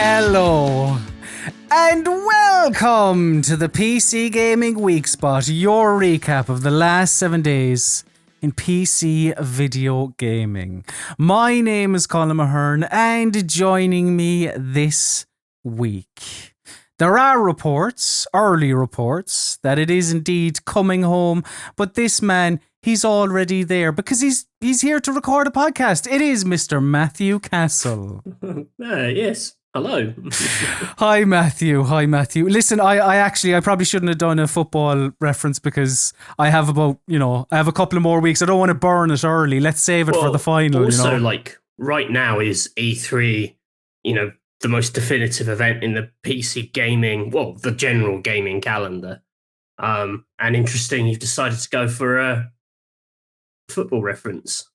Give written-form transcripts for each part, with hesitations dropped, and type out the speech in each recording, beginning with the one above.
Hello, and welcome to the PC Gaming Weekspot, your recap of the last 7 days in PC video gaming. My name is Colm Ahern, and joining me this week, there are reports, early reports, that it is indeed coming home, but this man, he's already there because he's here to record a podcast. It is Mr. Matthew Castle. Yes. Hello. Hi, Matthew. Listen, I probably shouldn't have done a football reference because I have a couple of more weeks. I don't want to burn it early. Let's save it for the final. Also, right now is E3, the most definitive event in the PC gaming, the general gaming calendar. And interesting, you've decided to go for a football reference.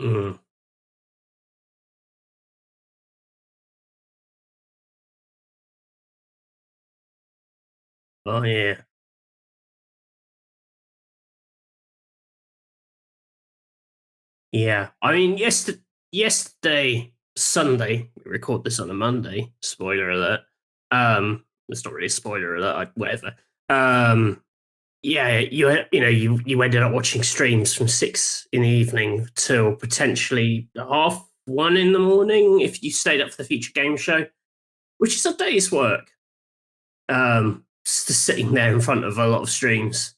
Mm. Oh, yeah. Yeah. I mean, yesterday, Sunday, we record this on a Monday, spoiler alert. It's not really a spoiler alert, whatever. Yeah, you ended up watching streams from 6 p.m. till potentially 1:30 a.m. if you stayed up for the Future Game Show, which is a day's work. Just sitting there in front of a lot of streams.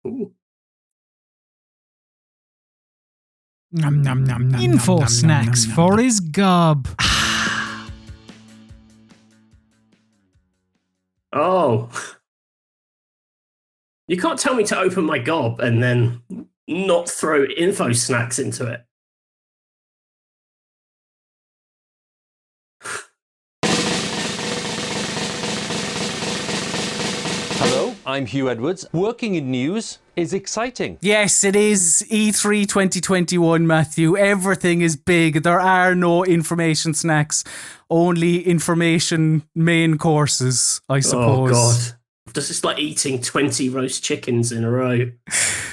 Ooh. Nom, nom, nom, nom, info nom, snacks nom, nom, for nom. His gob. Oh. You can't tell me to open my gob and then not throw info snacks into it. Hello, I'm Hugh Edwards. Working in news is exciting. Yes, it is E3 2021, Matthew. Everything is big. There are no information snacks, only information main courses, I suppose. Oh, God. This is like eating 20 roast chickens in a row.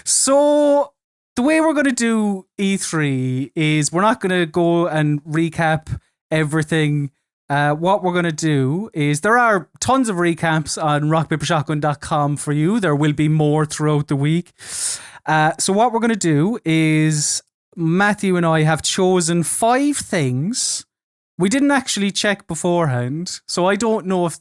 So, the way we're going to do E3 is we're not going to go and recap everything. What we're going to do is there are tons of recaps on rockpapershotgun.com for you. There will be more throughout the week. So what we're going to do is Matthew and I have chosen 5 things. We didn't actually check beforehand, so I don't know if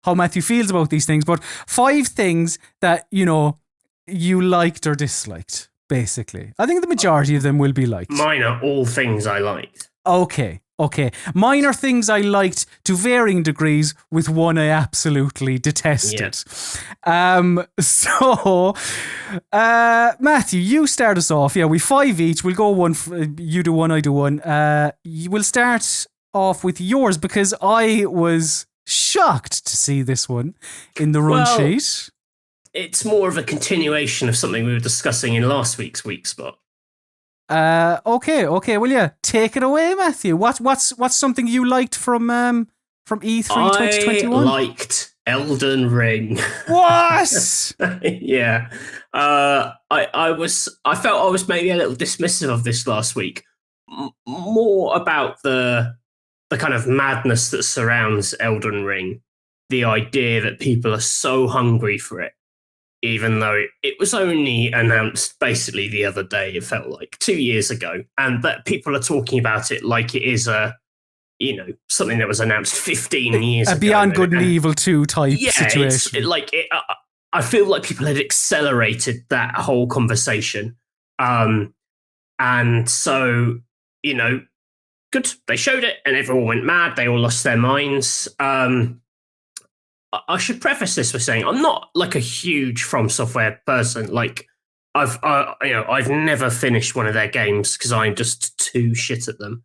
how Matthew feels about these things, but 5 things that, you liked or disliked, basically. I think the majority of them will be liked. Mine are all things I liked. Okay. Mine are things I liked to varying degrees, with one I absolutely detested. Yeah. Matthew, you start us off. Yeah, we 5 each. We'll go one. You do one, I do one. We'll start off with yours because I was shocked to see this one in the run sheet. It's more of a continuation of something we were discussing in last week's Weekspot. Okay. Well, yeah, take it away, Matthew. What's something you liked from E3 2021? I liked Elden Ring. What? Yeah. I felt I was maybe a little dismissive of this last week. More about the kind of madness that surrounds Elden Ring. The idea that people are so hungry for it, even though it was only announced basically the other day, it felt like 2 years ago, and that people are talking about it like it is something that was announced 15 years ago. A Beyond Good and Evil 2 type situation. I feel like people had accelerated that whole conversation. And so, good. They showed it and everyone went mad. They all lost their minds. I should preface this with saying I'm not like a huge From Software person. Like I've never finished one of their games because I'm just too shit at them.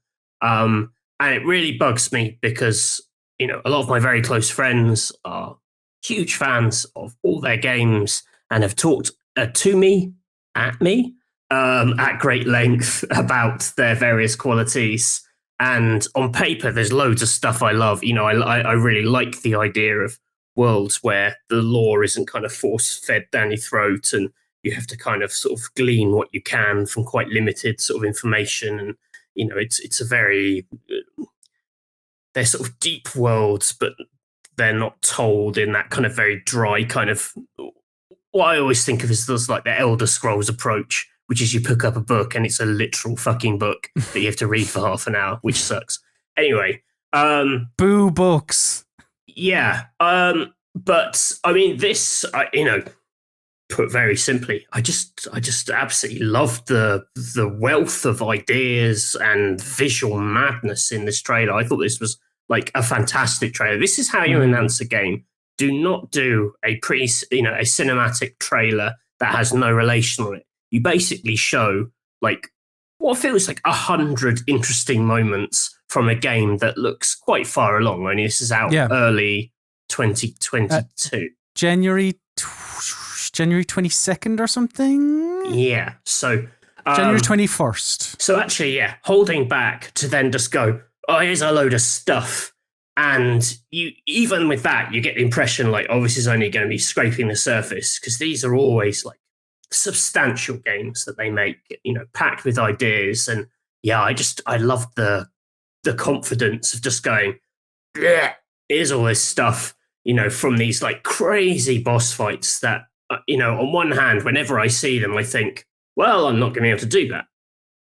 And it really bugs me because, a lot of my very close friends are huge fans of all their games and have talked to me, at me, at great length about their various qualities. And on paper, there's loads of stuff I love. I really like the idea of worlds where the lore isn't kind of force-fed down your throat and you have to kind of sort of glean what you can from quite limited sort of information. And, it's a very... they're sort of deep worlds, but they're not told in that kind of very dry kind of... What I always think of is there's like the Elder Scrolls approach, which is you pick up a book and it's a literal fucking book that you have to read for half an hour, which sucks. Anyway. Boo books. Yeah. But I mean, this, put very simply, I just absolutely loved the wealth of ideas and visual madness in this trailer. I thought this was like a fantastic trailer. This is how you announce a game. Do not do a cinematic trailer that has no relation on it. You basically show like what feels like 100 interesting moments from a game that looks quite far along. I mean, this is out early 2022. January 22nd or something? Yeah. So January 21st. So actually, holding back to then just go, oh, here's a load of stuff. And you, even with that, you get the impression like, oh, this is only going to be scraping the surface, because these are always like substantial games that they make, packed with ideas. And I love the confidence of just going, here's all this stuff, from these like crazy boss fights that, on one hand, whenever I see them, I think, well, I'm not going to be able to do that.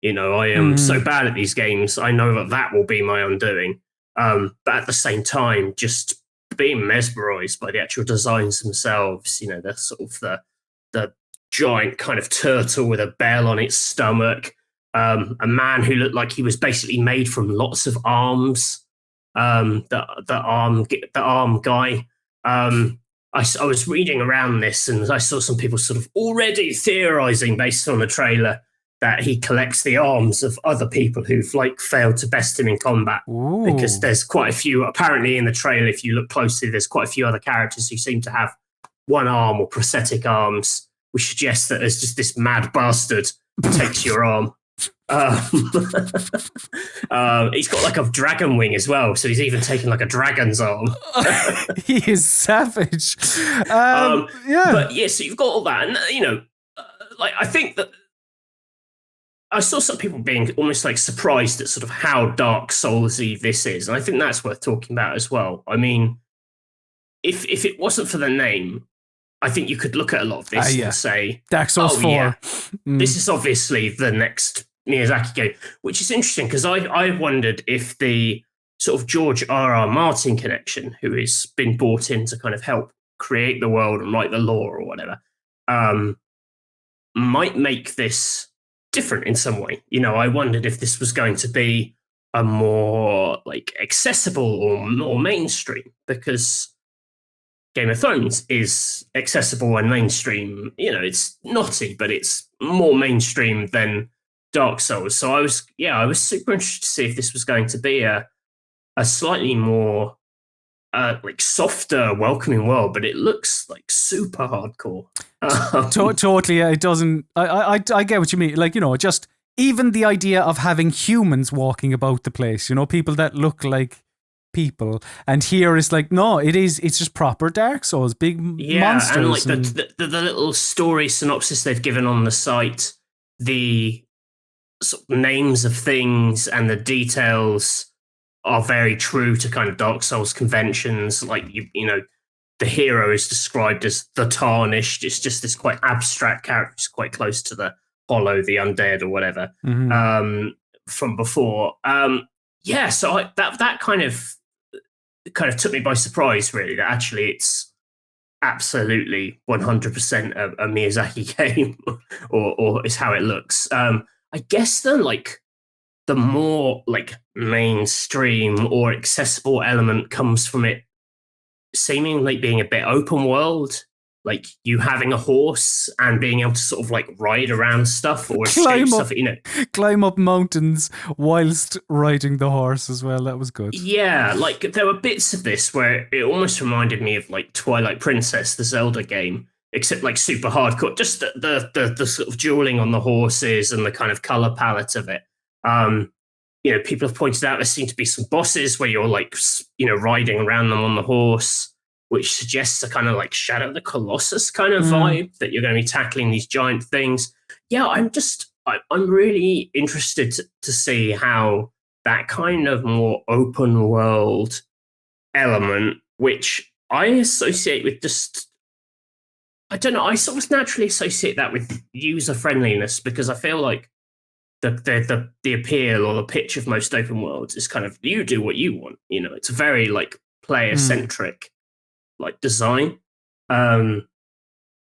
I am so bad at these games. I know that will be my undoing. But at the same time, just being mesmerized by the actual designs themselves, the sort of the giant kind of turtle with a bell on its stomach, a man who looked like he was basically made from lots of arms, the arm guy. I was reading around this and I saw some people sort of already theorizing based on the trailer that he collects the arms of other people who've like failed to best him in combat. Ooh. Because there's quite a few, apparently in the trailer, if you look closely, there's quite a few other characters who seem to have one arm or prosthetic arms, which suggests that there's just this mad bastard who takes your arm. He's got like a dragon wing as well, so he's even taken like a dragon's arm. He is savage. But so you've got all that, and like I think that I saw some people being almost like surprised at sort of how Dark Souls-y this is, and I think that's worth talking about as well. I mean, if it wasn't for the name, I think you could look at a lot of this and say, Dark Souls 4. Yeah, this is obviously the next Miyazaki game, which is interesting because I wondered if the sort of George R.R. Martin connection, who has been brought in to kind of help create the world and write the lore or whatever, might make this different in some way. I wondered if this was going to be a more like accessible or more mainstream, because Game of Thrones is accessible and mainstream. It's naughty, but it's more mainstream than Dark Souls. So I was super interested to see if this was going to be a slightly more like softer, welcoming world, but it looks like super hardcore. Totally, it doesn't. I get what you mean. Like, just even the idea of having humans walking about the place. People that look like people, and here is like, no, it's just proper Dark Souls, big monsters. And like the little story synopsis they've given on the site, the sort of names of things and the details are very true to kind of Dark Souls conventions. Like the hero is described as the Tarnished. It's just this quite abstract character, it's quite close to the Hollow, the Undead, or whatever from before. So that kind of took me by surprise, really. That actually it's absolutely 100% a Miyazaki game, or is how it looks. I guess the more like mainstream or accessible element comes from it seeming like being a bit open world like you having a horse and being able to sort of like ride around stuff or escape stuff, climb up mountains whilst riding the horse as well. That was good. Yeah, like there were bits of this where it almost reminded me of like Twilight Princess, the Zelda game, except like super hardcore. Just the sort of dueling on the horses and the kind of color palette of it. People have pointed out there seem to be some bosses where you're like, riding around them on the horse, which suggests a kind of like Shadow of the Colossus kind of vibe that you're going to be tackling these giant things. Yeah, I'm really interested to see how that kind of more open world element, which I associate with just, I don't know, I sort of naturally associate that with user friendliness, because I feel like the appeal or the pitch of most open worlds is kind of, you do what you want. It's a very like player centric like design,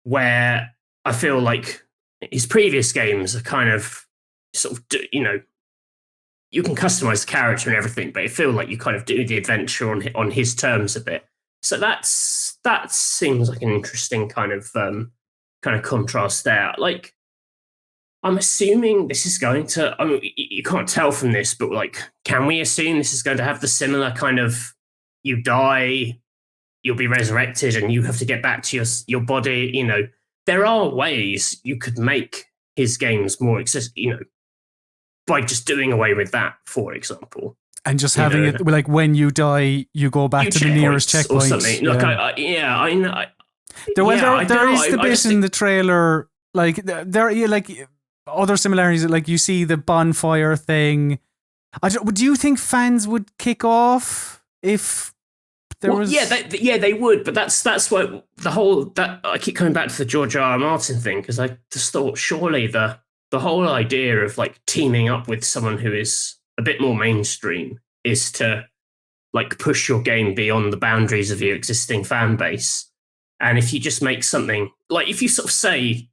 where I feel like his previous games are kind of sort of, you can customize the character and everything, but I feel like you kind of do the adventure on his terms a bit. So that seems like an interesting kind of contrast there. Like, I'm assuming this is going to, I mean, you can't tell from this, but like, can we assume this is going to have the similar kind of, you die, you'll be resurrected and you have to get back to your body? There are ways you could make his games more accessible, by just doing away with that, for example. And just having it like when you die, you go back to the nearest checkpoint. Or something. Yeah. Like, I know. There is the bit in the trailer, like, there like other similarities, like you see the bonfire thing. Do you think fans would kick off if there was? Yeah, they would, but that's what the whole, that I keep coming back to the George R.R. Martin thing, because I just thought surely the whole idea of like teaming up with someone who is a bit more mainstream is to like push your game beyond the boundaries of your existing fan base. And if you just make something like, if you sort of say,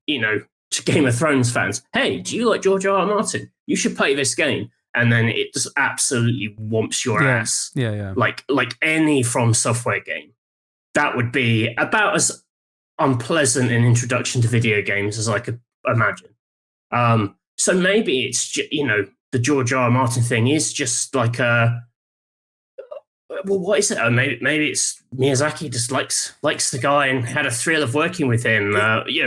to Game of Thrones fans, hey, do you like George R.R. Martin? You should play this game. And then it just absolutely whomps your ass. Yeah. Like any From Software game. That would be about as unpleasant an introduction to video games as I could imagine. So maybe it's, the George R.R. Martin thing is just like what is it? Maybe it's Miyazaki just likes the guy and had a thrill of working with him.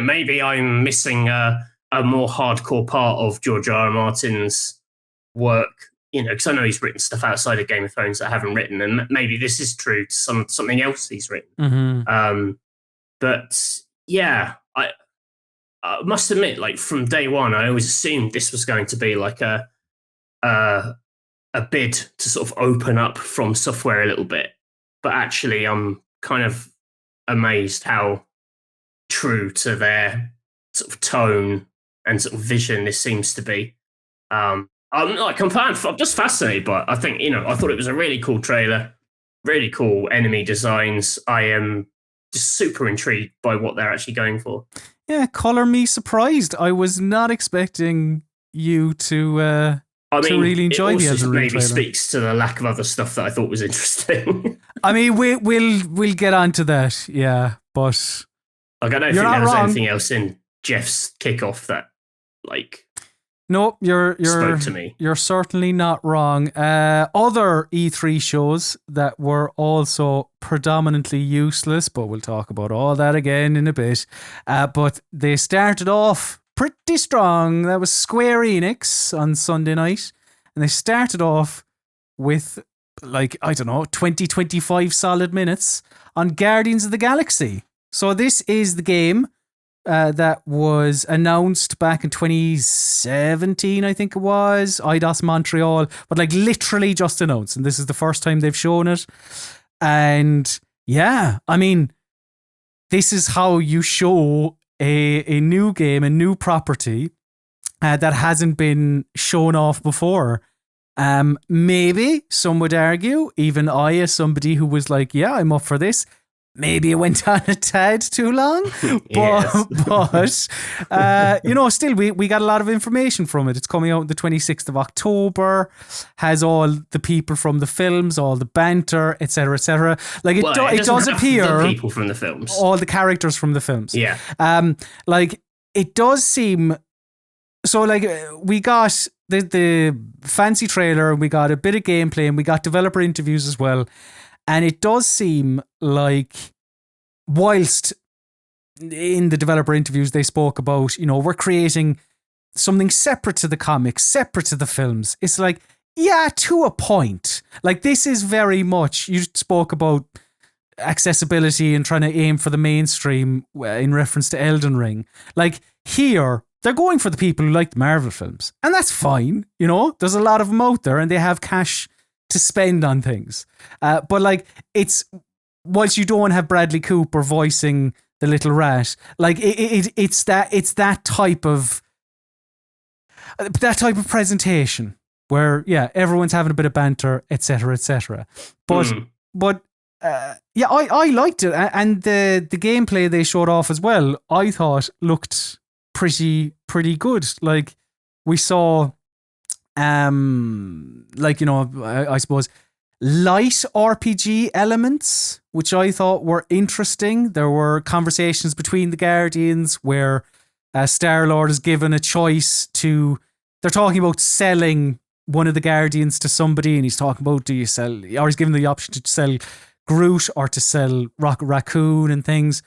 Maybe I'm missing a more hardcore part of George R.R. Martin's work, because I know he's written stuff outside of Game of Thrones that I haven't written, and maybe this is true to something else he's written. Mm-hmm. But yeah, I must admit, like from day one, I always assumed this was going to be like a bid to sort of open up From Software a little bit. But actually, I'm kind of amazed how true to their sort of tone and sort of vision this seems to be. I'm just fascinated by it. I think, I thought it was a really cool trailer, really cool enemy designs. I am just super intrigued by what they're actually going for. Yeah, color me surprised. I was not expecting you to really enjoy the Elden Ring trailer. Speaks to the lack of other stuff that I thought was interesting. I mean, we'll get onto that, yeah, but like, I don't think there was anything else in Jeff's kickoff that like. No, you're spoke to me. You're certainly not wrong. Other E3 shows that were also predominantly useless, but we'll talk about all that again in a bit. But they started off pretty strong. That was Square Enix on Sunday night, and they started off with 20-25 solid minutes on Guardians of the Galaxy. So this is the game that was announced back in 2017, I think it was, IDOS Montreal, but like literally just announced, and this is the first time they've shown it. And yeah, I mean, this is how you show a new game, a new property that hasn't been shown off before. Maybe some would argue, even I, as somebody who was like, yeah, I'm up for this, maybe it went on a tad too long, but still we got a lot of information from it. It's coming out on the 26th of October, has all the people from the films, all the banter, etc., etc. Like it does appear the people from the films, all the characters from the films. Yeah, like it does seem so. Like we got the fancy trailer, we got a bit of gameplay, and we got developer interviews as well. And it does seem like, whilst in the developer interviews they spoke about, we're creating something separate to the comics, separate to the films. It's like, yeah, to a point. Like, this is very much, you spoke about accessibility and trying to aim for the mainstream in reference to Elden Ring. Like, here, they're going for the people who like the Marvel films. And that's fine, There's a lot of them out there and they have cash to spend on things. But like, it's, whilst you don't have Bradley Cooper voicing the little rat, like it's that type of presentation where, yeah, everyone's having a bit of banter, etc., etc. But I liked it, and the gameplay they showed off as well, I thought looked pretty good. Like, we saw I suppose light RPG elements, which I thought were interesting. There were conversations between the Guardians where Star-Lord is given a choice to, they're talking about selling one of the Guardians to somebody, and he's talking about, do you sell, or he's given the option to sell Groot or to sell Rocket Raccoon and things.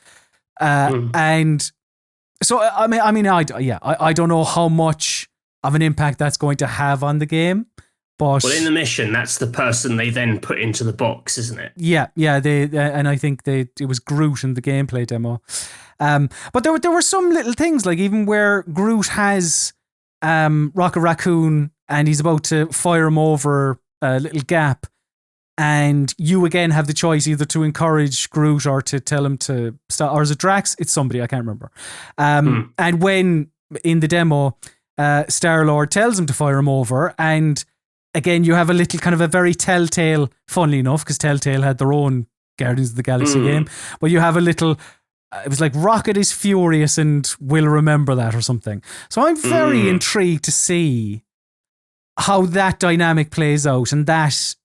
And so, I don't know how much of an impact that's going to have on the game. But in the mission, that's the person they then put into the box, isn't it? Yeah, and I think it was Groot in the gameplay demo. But there were some little things, like even where Groot has Rocket Raccoon and he's about to fire him over a little gap, and you again have the choice either to encourage Groot or to tell him to stop. Or is it Drax? It's somebody, I can't remember. And when in the demo, Star-Lord tells him to fire him over, and again you have a little kind of a very Telltale, funnily enough, because Telltale had their own Guardians of the Galaxy game, but you have a little, it was like Rocket is furious and will remember that or something. So I'm very intrigued to see how that dynamic plays out and that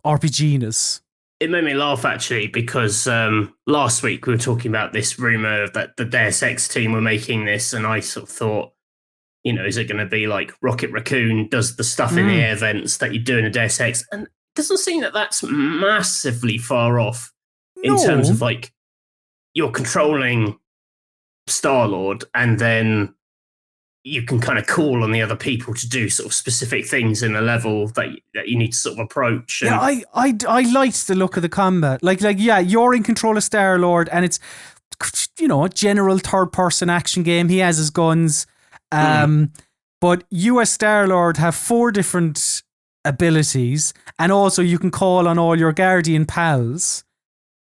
RPG-ness. It made me laugh, actually, because last week we were talking about this rumour that the Deus Ex team were making this, and I sort of thought, is it going to be like Rocket Raccoon does the stuff in the air vents that you do in a Deus Ex? And it doesn't seem that that's massively far off in terms of, like, you're controlling Star-Lord and then you can kind of call on the other people to do sort of specific things in a level that you need to sort of approach. And I liked the look of the combat. Like, yeah, you're in control of Star-Lord and it's, a general third-person action game. He has his guns. But you as Star-Lord have 4 different abilities, and also you can call on all your Guardian pals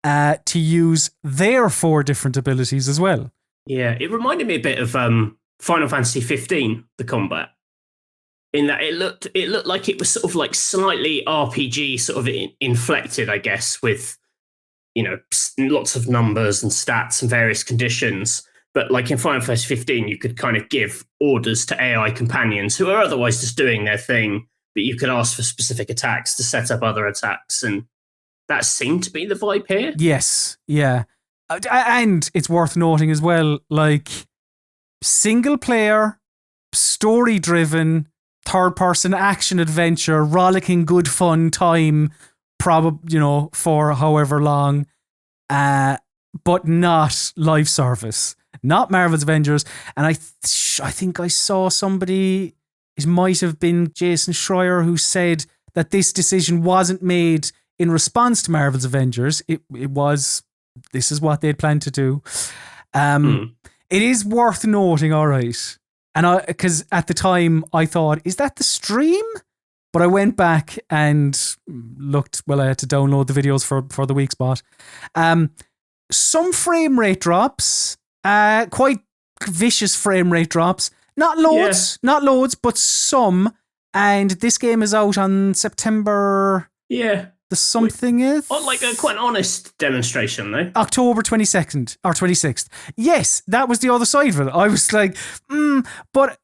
to use their 4 different abilities as well. Yeah, it reminded me a bit of Final Fantasy 15, the combat, in that it looked like it was sort of like slightly RPG sort of inflected, I guess, with lots of numbers and stats and various conditions. But like in Final Fantasy 15, you could kind of give orders to AI companions who are otherwise just doing their thing, but you could ask for specific attacks to set up other attacks. And that seemed to be the vibe here. Yes, yeah. And it's worth noting as well, like, single player, story-driven, third-person action adventure, rollicking good fun time, probably, for however long, but not live service. Not Marvel's Avengers. And I think I saw somebody, it might have been Jason Schreier, who said that this decision wasn't made in response to Marvel's Avengers. It was, this is what they'd planned to do. It is worth noting, all right. And because at the time I thought, is that the stream? But I went back and looked, I had to download the videos for the Weekspot. Some frame rate drops, quite vicious frame rate drops. Not loads, but some. And this game is out on September the the somethingth. Oh, like a quite honest demonstration, though. October 22nd or 26th. Yes, that was the other side of it. I was like, but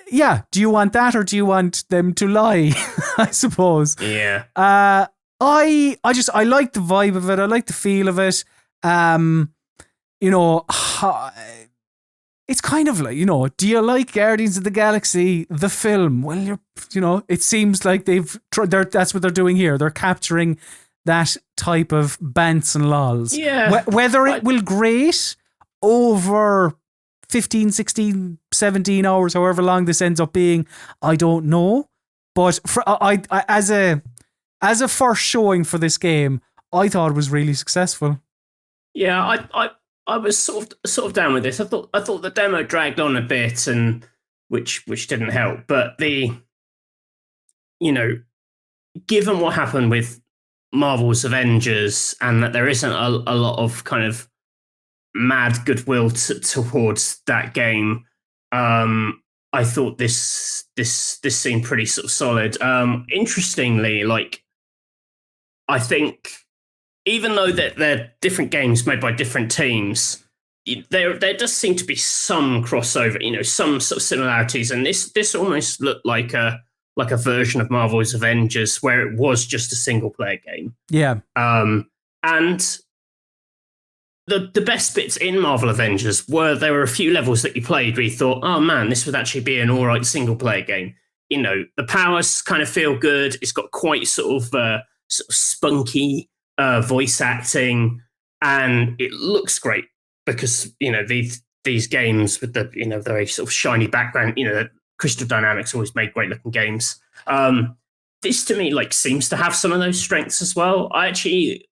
yeah, do you want that or do you want them to lie? I suppose. Yeah. I like the vibe of it. I like the feel of it. It's kind of like, do you like Guardians of the Galaxy, the film? Well, it seems like that's what they're doing here. They're capturing that type of bants and lols. Yeah. Whether it will grate over 15, 16, 17 hours, however long this ends up being, I don't know. But as a first showing for this game, I thought it was really successful. Yeah, I was sort of down with this. I thought the demo dragged on a bit, and which didn't help. But given what happened with Marvel's Avengers, and that there isn't a lot of kind of mad goodwill towards that game, I thought this seemed pretty sort of solid. Interestingly, like, I think even though they're different games made by different teams, there does seem to be some crossover, some sort of similarities, and this almost looked like a version of Marvel's Avengers where it was just a single player game. Yeah. And the best bits in Marvel Avengers there were a few levels that you played where you thought, oh man, this would actually be an all right single player game. The powers kind of feel good. It's got quite sort of spunky voice acting, and it looks great because these games with the very sort of shiny background, Crystal Dynamics always made great looking games. This to me seems to have some of those strengths as well. I actually,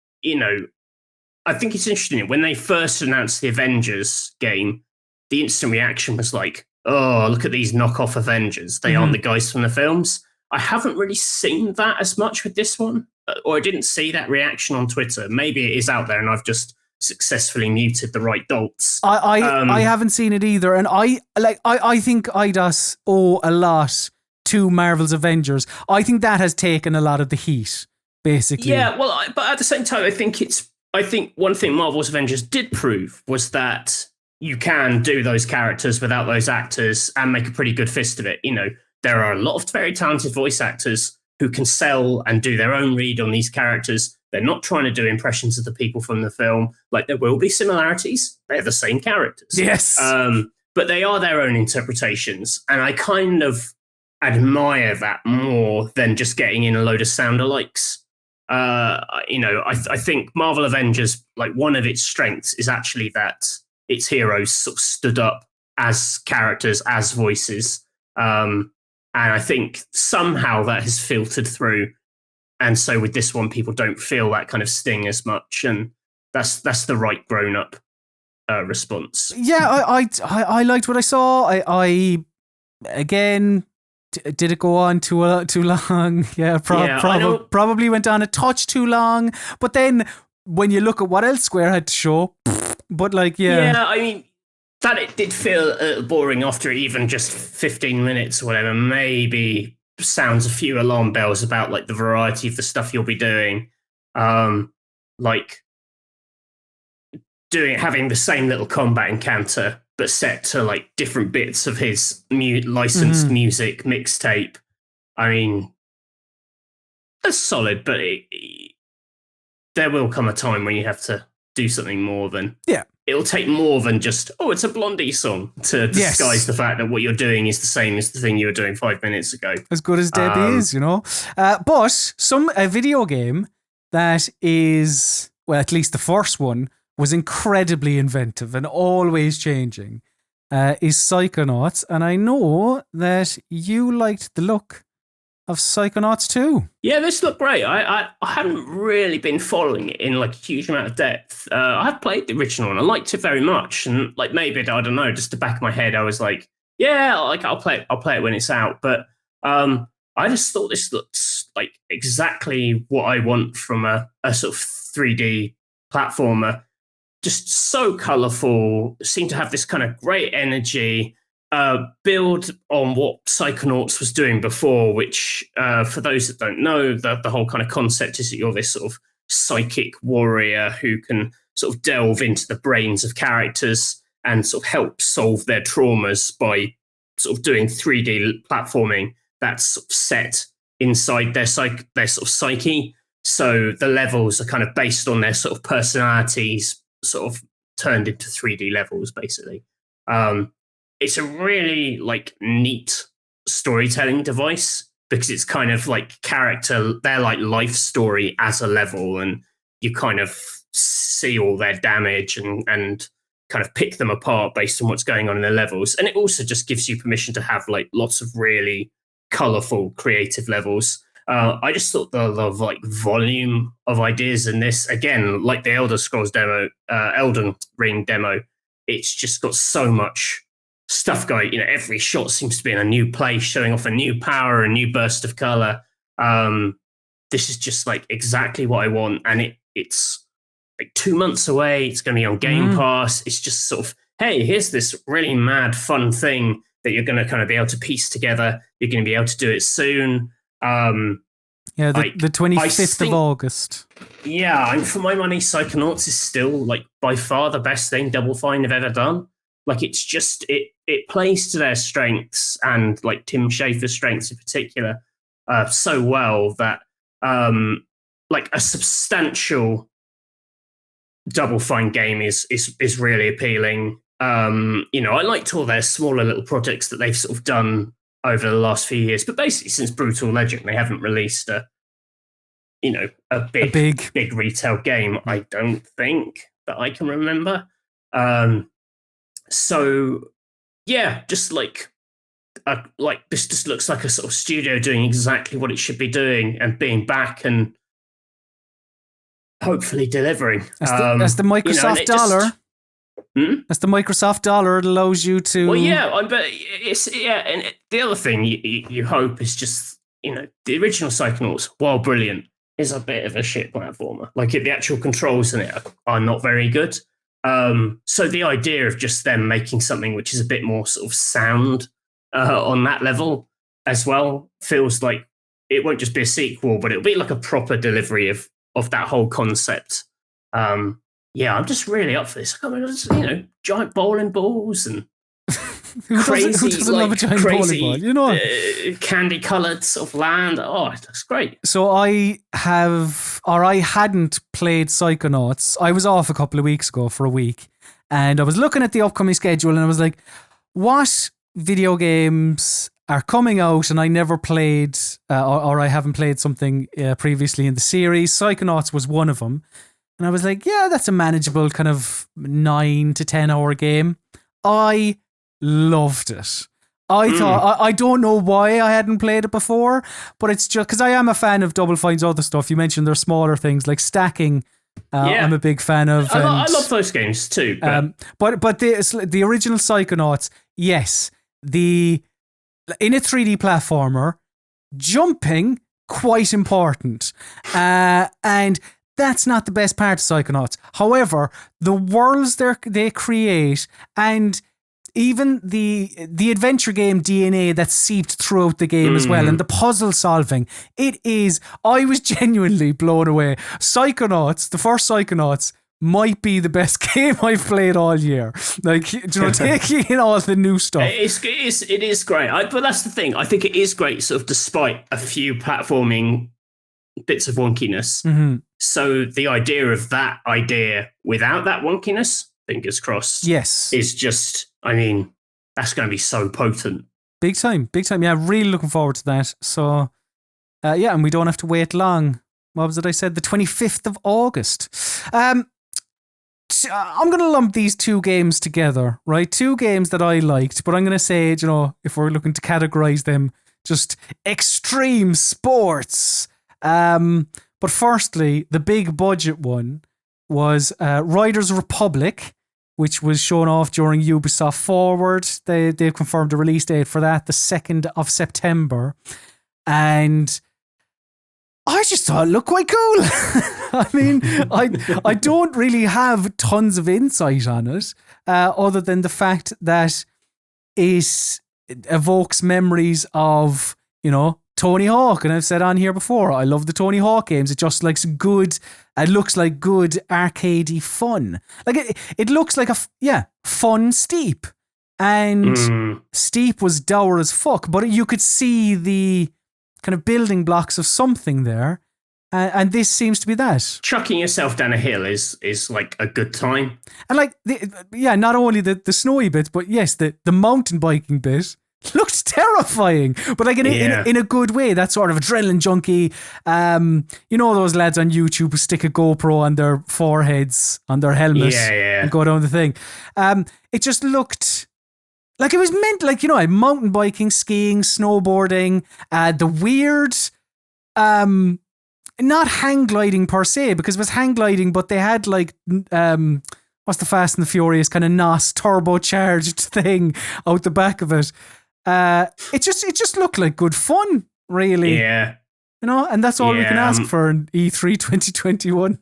I think it's interesting when they first announced the Avengers game, the instant reaction was like, oh, look at these knockoff Avengers. They aren't the guys from the films. I haven't really seen that as much with this one, or I didn't see that reaction on Twitter. Maybe it is out there and I've just successfully muted the right dolts. I haven't seen it either, and I think IDOS owe a lot to Marvel's Avengers. I think that has taken a lot of the heat, basically. Yeah, well, but at the same time, I think one thing Marvel's Avengers did prove was that you can do those characters without those actors and make a pretty good fist of it. There are a lot of very talented voice actors who can sell and do their own read on these characters. They're not trying to do impressions of the people from the film. Like, there will be similarities. They're the same characters. Yes. But they are their own interpretations. And I kind of admire that more than just getting in a load of sound-alikes. I think Marvel Avengers, one of its strengths is actually that its heroes sort of stood up as characters, as voices. And I think somehow that has filtered through. And so with this one, people don't feel that kind of sting as much. And that's the right grown-up response. Yeah, I liked what I saw. I again, did it go on too long? Yeah, probably went on a touch too long. But then when you look at what else Square had to show, but Yeah, I mean, that it did feel a little boring after even just 15 minutes or whatever. Maybe sounds a few alarm bells about the variety of the stuff you'll be doing. Having the same little combat encounter, but set to different bits of his licensed music mixtape. I mean, that's solid, but there will come a time when you have to do something more than... Yeah. It'll take more than just, it's a Blondie song to disguise the fact that what you're doing is the same as the thing you were doing 5 minutes ago. As good as Debbie is, But a video game that is, well, at least the first one, was incredibly inventive and always changing, is Psychonauts. And I know that you liked the look of Psychonauts 2. Yeah, this looked great. I haven't really been following it in a huge amount of depth. I have played the original and I liked it very much. And maybe, I don't know, just the back of my head, I was like, yeah, I'll play it when it's out. But I just thought this looks like exactly what I want from a sort of 3D platformer. Just so colourful, seemed to have this kind of great energy. build on what Psychonauts was doing before, which, for those that don't know, the whole kind of concept is that you're this sort of psychic warrior who can sort of delve into the brains of characters and sort of help solve their traumas by sort of doing 3D platforming that's sort of set inside their sort of psyche. So the levels are kind of based on their sort of personalities, sort of turned into 3D levels, basically. It's a really like neat storytelling device because it's kind of like their like life story as a level, and you kind of see all their damage and kind of pick them apart based on what's going on in the levels. And it also just gives you permission to have like lots of really colorful, creative levels. I just thought the like volume of ideas in this, again, like the Elden Ring demo, it's just got so much stuff going. You know, every shot seems to be in a new place, showing off a new power, a new burst of color. This is just like exactly what I want, and it's like 2 months away. It's going to be on Game Pass. It's just sort of, hey, here's this really mad, fun thing that you're going to kind of be able to piece together. You're going to be able to do it soon. Yeah, the 25th of August. Yeah, and for my money, Psychonauts is still like by far the best thing Double Fine have ever done. Like it's just it plays to their strengths and like Tim Schafer's strengths in particular so well that like a substantial Double Fine game is really appealing. You know, I liked all their smaller little projects that they've sort of done over the last few years, but basically since Brutal Legend, they haven't released a big retail game. I don't think that I can remember. So yeah, just like this just looks like a sort of studio doing exactly what it should be doing and being back and hopefully delivering. That's the Microsoft dollar. That's the Microsoft dollar. It allows you to. Well, yeah, but and the other thing you hope is just, you know, the original Psychonauts, while brilliant, is a bit of a shit platformer. Like the actual controls in it are not very good. So the idea of just them making something which is a bit more sort of sound on that level as well feels like it won't just be a sequel, but it'll be like a proper delivery of that whole concept. Yeah, I'm just really up for this. I mean, you know, giant bowling balls and crazy, who doesn't love a giant bowling ball? You know, candy-colored sort of land. Oh, that's great. So I hadn't played Psychonauts. I was off a couple of weeks ago for a week, and I was looking at the upcoming schedule, and I was like, what video games are coming out and I never played, or I haven't played something previously in the series? Psychonauts was one of them. And I was like, yeah, that's a manageable kind of 9 to 10 hour game. I loved it. I thought, I don't know why I hadn't played it before, but it's just because I am a fan of Double Fine's other stuff. You mentioned there's smaller things like stacking. I'm a big fan of. I love those games too. But the original Psychonauts, yes, in a 3D platformer, jumping, quite important. And that's not the best part of Psychonauts. However, the worlds they create and even the adventure game DNA that's seeped throughout the game as well, and the puzzle solving, I was genuinely blown away. Psychonauts, the first Psychonauts, might be the best game I've played all year. Like, you know, taking in all the new stuff. It is great. But that's the thing. I think it is great, sort of, despite a few platforming bits of wonkiness. Mm-hmm. So the idea of that idea without that wonkiness, fingers crossed, yes, is just, I mean, that's going to be so potent. Big time. Yeah, really looking forward to that. So, yeah, and we don't have to wait long. What was it I said? The 25th of August. I'm going to lump these two games together, right? Two games that I liked, but I'm going to say, you know, if we're looking to categorize them, just extreme sports. But firstly, the big budget one was Riders Republic, which was shown off during Ubisoft Forward. They confirmed the release date for that, the 2nd of September. And I just thought it looked quite cool. I mean, I don't really have tons of insight on it, other than the fact that it evokes memories of, Tony Hawk. And I've said on here before, I love the Tony Hawk games. It just looks good. It looks like good arcadey fun. Like it looks like fun Steep. And Steep was dour as fuck, but you could see the kind of building blocks of something there. And this seems to be that. Chucking yourself down a hill is like a good time. And like, not only the snowy bit, but yes, the mountain biking bit looked terrifying, but like in a good way. That sort of adrenaline junkie. Those lads on YouTube who stick a GoPro on their foreheads, on their helmets, and go down the thing. It just looked like it was meant, like, mountain biking, skiing, snowboarding, the weird, not hang gliding per se, because it was hang gliding, but they had like, what's the Fast and the Furious kind of NOS turbocharged thing out the back of it. It just looked like good fun, really. Yeah. And that's all we can ask for in E3 2021.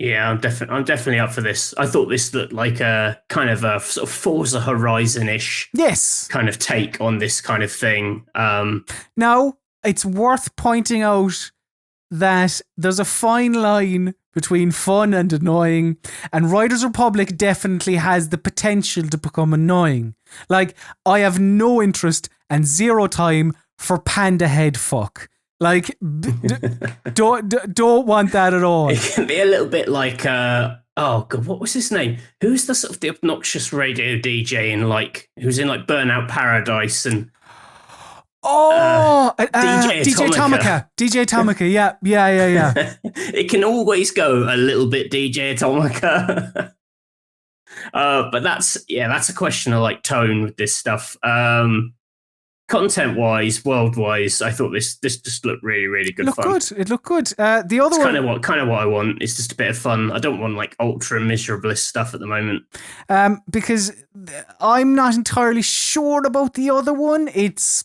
Yeah, I'm definitely up for this. I thought this looked like a kind of a sort of Forza Horizon-ish kind of take on this kind of thing. Now, it's worth pointing out that there's a fine line between fun and annoying, and Riders Republic definitely has the potential to become annoying. Like, I have no interest and zero time for panda head fuck. Like, don't want that at all. It can be a little bit like, oh god, what was his name? Who's the sort of the obnoxious radio DJ in like, who's in like Burnout Paradise and DJ Tomica. DJ Tomica, yeah. It can always go a little bit DJ Tomica. But that's a question of like tone with this stuff. Content-wise, world-wise, I thought this just looked really, really good fun. It looked good. The other one, kind of what I want. It's just a bit of fun. I don't want like ultra miserablest stuff at the moment. Because I'm not entirely sure about the other one. It's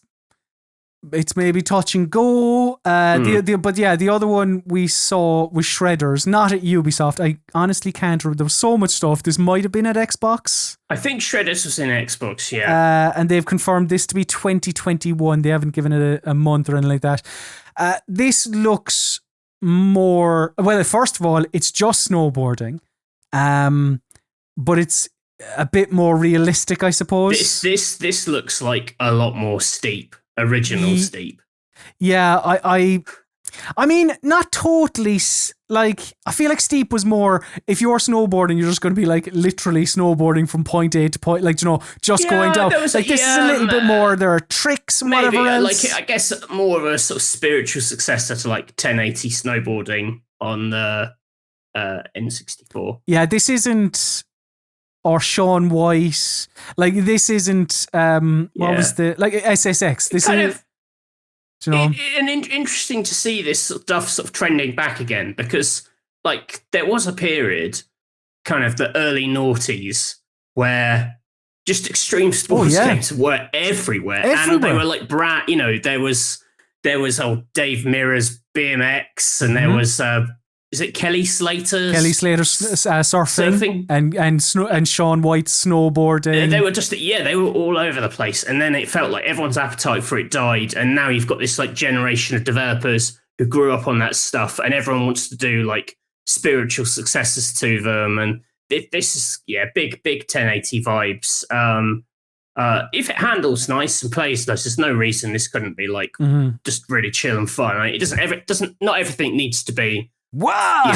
maybe touch and go. The other one we saw was Shredders, not at Ubisoft. I honestly can't remember. There was so much stuff. This might have been at Xbox. I think Shredders was in Xbox, yeah. And they've confirmed this to be 2021. They haven't given it a month or anything like that. This looks more... Well, first of all, it's just snowboarding. But it's a bit more realistic, I suppose. This looks like a lot more Steep. Original Steep. Yeah, I mean, not totally. Like, I feel like Steep was more, if you're snowboarding, you're just going to be like literally snowboarding from point A to point, like, just going down. This is a little bit more, there are tricks and maybe, whatever else. Like, I guess more of a sort of spiritual successor to like 1080 snowboarding on the N64. Yeah, this isn't... Or Sean White, like this isn't what was the like SSX? This is interesting to see this stuff sort of trending back again, because like there was a period, kind of the early noughties, where just extreme sports games were everywhere, and they were like there was old Dave Mirra's BMX, and there was. Is it Kelly Slater surfing and Sean White snowboarding? They were they were all over the place, and then it felt like everyone's appetite for it died, and now you've got this like generation of developers who grew up on that stuff, and everyone wants to do like spiritual successors to them, and this is big 1080 vibes. If it handles nice and plays nice, there's no reason this couldn't be like just really chill and fun. I mean, it doesn't. Not everything needs to be. Wow!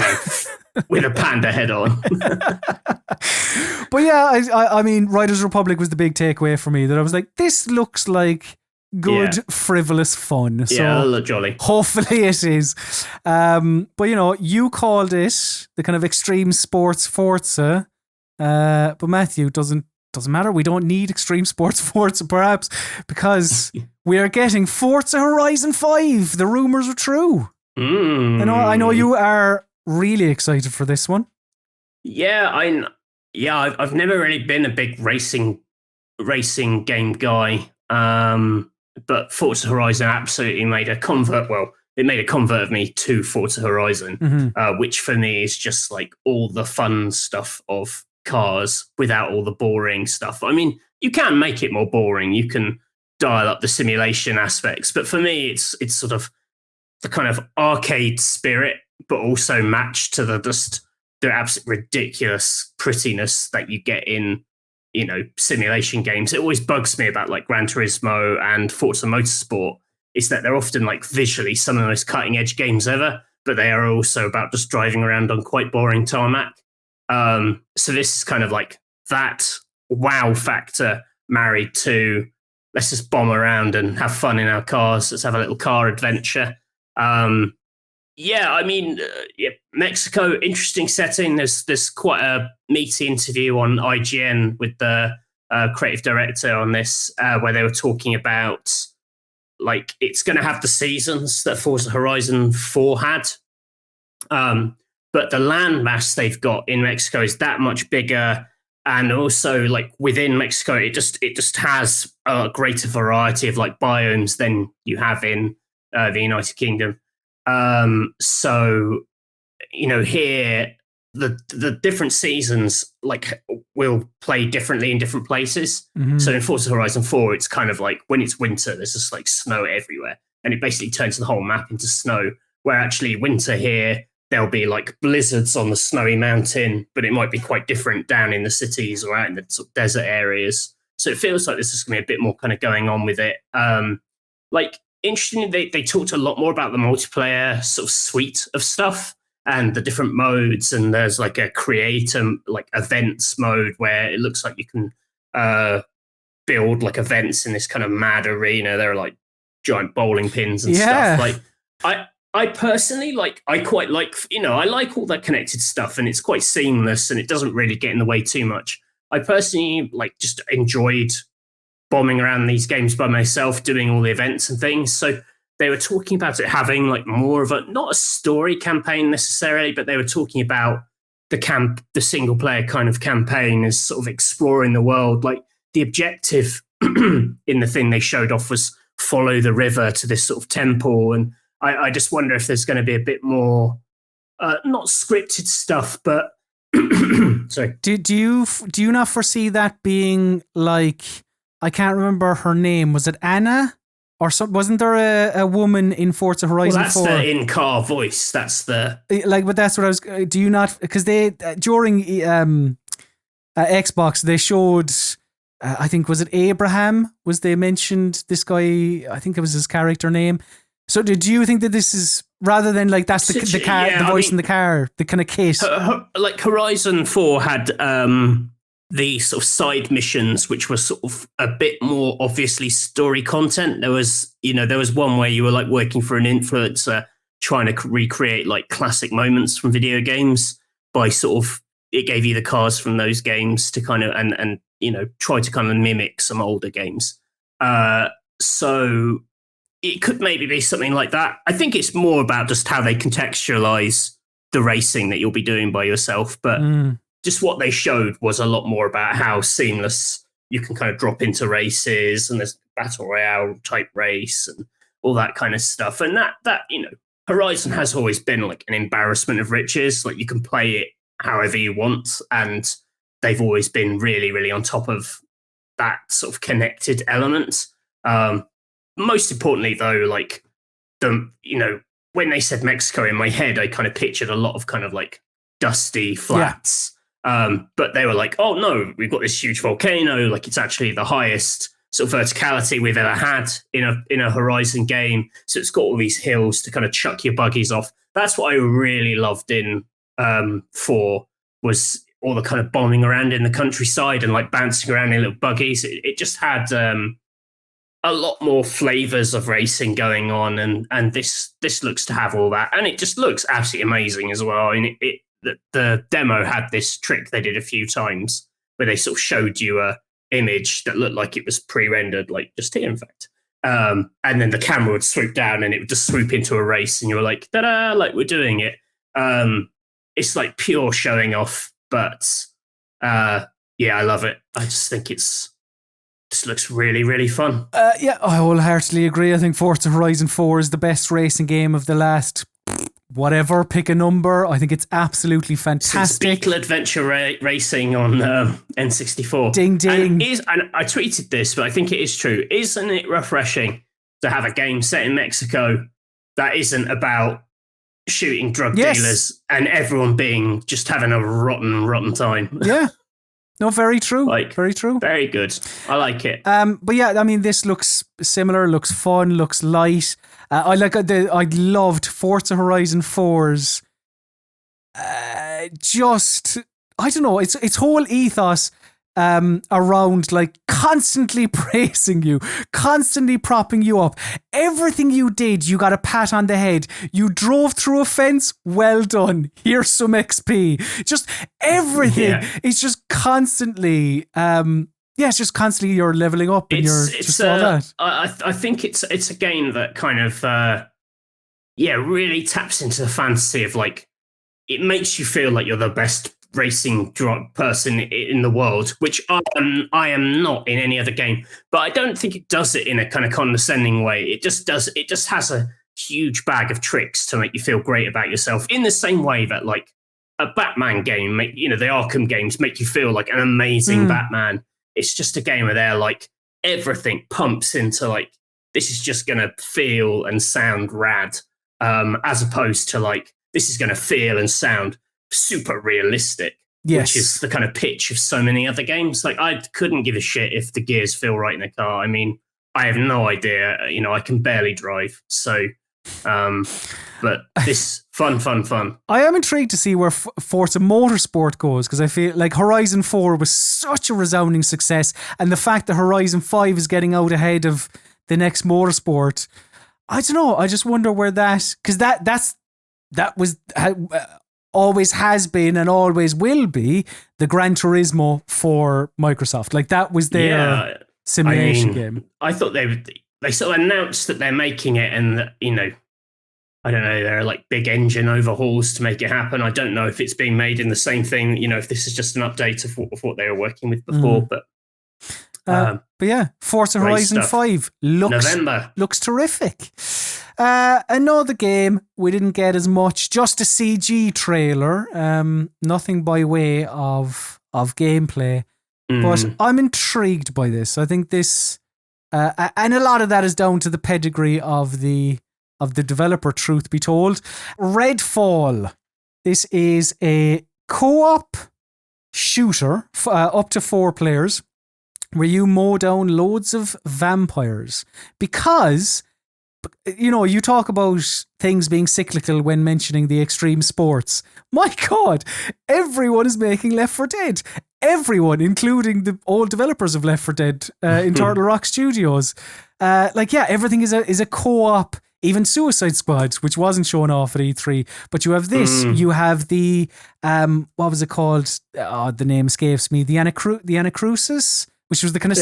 With a panda head on. But yeah, I mean, Riders Republic was the big takeaway for me, that I was like, this looks like good, frivolous fun. So look jolly. Hopefully it is. But you called it the kind of extreme sports Forza. But Matthew, doesn't matter. We don't need extreme sports Forza, perhaps, because we are getting Forza Horizon 5. The rumors are true. I know you are really excited for this one. Yeah, I've never really been a big racing game guy. But Forza Horizon absolutely made a convert. Well, it made a convert of me to Forza Horizon, which for me is just like all the fun stuff of cars without all the boring stuff. I mean, you can make it more boring. You can dial up the simulation aspects, but for me, it's sort of the kind of arcade spirit, but also matched to the absolute ridiculous prettiness that you get in, simulation games. It always bugs me about like Gran Turismo and Forza Motorsport is that they're often like visually some of the most cutting edge games ever, but they are also about just driving around on quite boring tarmac. So this is kind of like that wow factor married to let's just bomb around and have fun in our cars. Let's have a little car adventure. Mexico, interesting setting. There's quite a meaty interview on IGN with the creative director on this, where they were talking about like it's going to have the seasons that Forza Horizon 4 had, but the land mass they've got in Mexico is that much bigger, and also like within Mexico, it just has a greater variety of like biomes than you have in the United Kingdom. So, here the different seasons like will play differently in different places. Mm-hmm. So in Forza Horizon 4, it's kind of like when it's winter, there's just like snow everywhere, and it basically turns the whole map into snow. Where actually winter here, there'll be like blizzards on the snowy mountain, but it might be quite different down in the cities or out in the sort of desert areas. So it feels like this is going to be a bit more kind of going on with it. Interestingly, they talked a lot more about the multiplayer sort of suite of stuff and the different modes. And there's like a creator, like events mode where it looks like you can build like events in this kind of mad arena. There are like giant bowling pins and stuff. Like I personally I quite like, I like all that connected stuff, and it's quite seamless and it doesn't really get in the way too much. I personally just enjoyed bombing around these games by myself, doing all the events and things. So they were talking about it having like more of not a story campaign necessarily, but they were talking about the single player kind of campaign as sort of exploring the world. Like the objective in the thing they showed off was follow the river to this sort of temple. And I just wonder if there's going to be a bit more, not scripted stuff, but sorry. Do you not foresee that being like, I can't remember her name. Was it Anna? Or wasn't there a woman in Forza Horizon 4? Well, that's the in-car voice. That's the... but that's what I was... Do you not... Because they, during Xbox, they showed... I think, was it Abraham? They mentioned this guy? I think it was his character name. So do you think that this is... Rather than like, that's the car, the voice in the car, the kind of case... Like Horizon 4 had... the sort of side missions, which were sort of a bit more obviously story content. There was one where you were like working for an influencer trying to recreate like classic moments from video games by sort of, it gave you the cars from those games to kind of, and try to kind of mimic some older games. So it could maybe be something like that. I think it's more about just how they contextualize the racing that you'll be doing by yourself. But just what they showed was a lot more about how seamless you can kind of drop into races, and there's battle royale type race and all that kind of stuff. And that Horizon has always been like an embarrassment of riches. Like you can play it however you want, and they've always been really, really on top of that sort of connected element. Most importantly, though, like when they said Mexico in my head, I kind of pictured a lot of kind of like dusty flats. Yeah. But they were like, oh no, we've got this huge volcano. Like it's actually the highest sort of verticality we've ever had in a Horizon game. So it's got all these hills to kind of chuck your buggies off. That's what I really loved in 4 was all the kind of bombing around in the countryside and like bouncing around in little buggies. It just had a lot more flavors of racing going on, and this looks to have all that, and it just looks absolutely amazing as well. I mean, the demo had this trick they did a few times where they sort of showed you a image that looked like it was pre-rendered, like just here, in fact. And then the camera would swoop down and it would just swoop into a race, and you were like, ta-da, like we're doing it. It's like pure showing off, but I love it. I just think this looks really, really fun. I wholeheartedly agree. I think Forza Horizon 4 is the best racing game of the last whatever, pick a number. I think it's absolutely Since fantastic. Beetle Adventure Racing on N64. Ding, ding. And I tweeted this, but I think it is true. Isn't it refreshing to have a game set in Mexico that isn't about shooting drug dealers and everyone being just having a rotten time? Yeah. No, very true. Very true. Very good. I like it. But yeah, I mean, this looks similar, looks fun, looks light. I loved Forza Horizon 4's. Just, I don't know, its whole ethos around like constantly praising you, constantly propping you up. Everything you did, you got a pat on the head. You drove through a fence, well done. Here's some XP. Just everything. Yeah. It's just constantly, it's just constantly you're leveling up and you're just all that. I think it's a game that kind of, really taps into the fantasy of like, it makes you feel like you're the best racing person in the world, which I am not in any other game. But I don't think it does it in a kind of condescending way. It just has a huge bag of tricks to make you feel great about yourself, in the same way that like a Batman game, the Arkham games make you feel like an amazing Batman. It's just a game where they're like, everything pumps into like, this is just going to feel and sound rad, as opposed to like, this is going to feel and sound super realistic, which is the kind of pitch of so many other games. Like, I couldn't give a shit if the gears feel right in a car. I mean, I have no idea. I can barely drive. So, but this fun. I am intrigued to see where Forza Motorsport goes, because I feel like Horizon 4 was such a resounding success, and the fact that Horizon 5 is getting out ahead of the next Motorsport, I don't know. I just wonder where because that was always has been and always will be the Gran Turismo for Microsoft. Like, that was their simulation game. I thought they sort of announced that they're making it, and that, I don't know, there are like big engine overhauls to make it happen. I don't know if it's being made in the same thing, if this is just an update of what they were working with before. But yeah, Forza Horizon 5 looks terrific. Another game we didn't get as much, just a CG trailer, nothing by way of gameplay. But I'm intrigued by this. I think this, and a lot of that is down to the pedigree of the developer, truth be told. Redfall. This is a co-op shooter, up to 4 players, where you mow down loads of vampires. Because, you talk about things being cyclical when mentioning the extreme sports. My God, everyone is making Left 4 Dead. Everyone, including the old developers of Left 4 Dead in Turtle Rock Studios. Everything is a co-op. Even Suicide Squad, which wasn't shown off at E3, but you have this. You have the what was it called? The name escapes me. The Anacrusis, which was the kind of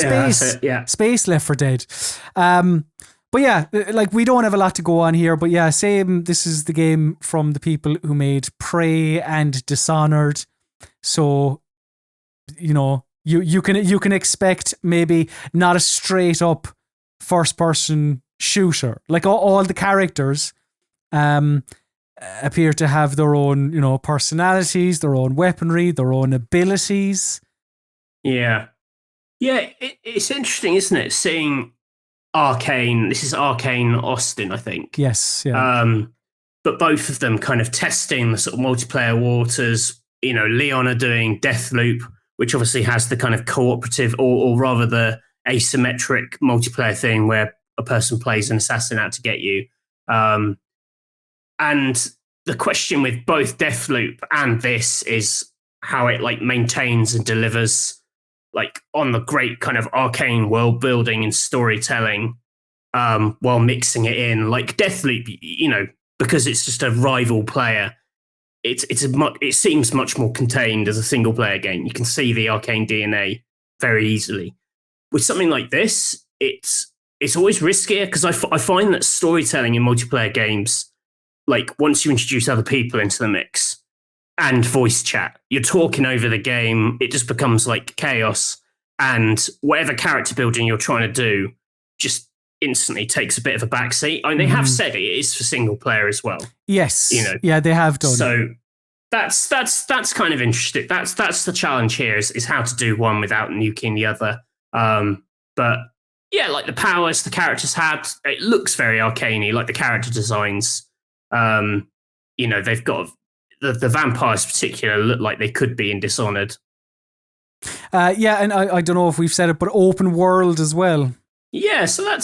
space Left 4 Dead. But yeah, like, we don't have a lot to go on here. But yeah, same. This is the game from the people who made Prey and Dishonored. So, you can expect maybe not a straight up first person shooter. Like, all the characters appear to have their own, personalities, their own weaponry, their own abilities. Yeah. Yeah, it's interesting, isn't it? Seeing Arkane, this is Arkane Austin, I think. Yes, yeah. But both of them kind of testing the sort of multiplayer waters. Leon are doing Deathloop, which obviously has the kind of cooperative, or rather the asymmetric multiplayer thing where a person plays an assassin out to get you. And the question with both Deathloop and this is how it like maintains and delivers like on the great kind of Arkane world building and storytelling, while mixing it in. Like Deathloop, because it's just a rival player, it seems much more contained as a single player game. You can see the Arkane DNA very easily. With something like this, it's always riskier, because I find that storytelling in multiplayer games, like once you introduce other people into the mix and voice chat, you're talking over the game, it just becomes like chaos, and whatever character building you're trying to do just instantly takes a bit of a backseat. I mean, they have said it is for single player as well. Yes. Yeah, they have done. So that's kind of interesting. That's the challenge here is how to do one without nuking the other. But yeah, like the powers the characters had, it looks very Arkane-y, like the character designs. They've got the vampires in particular look like they could be in Dishonored. And I don't know if we've said it, but open world as well. Yeah, so I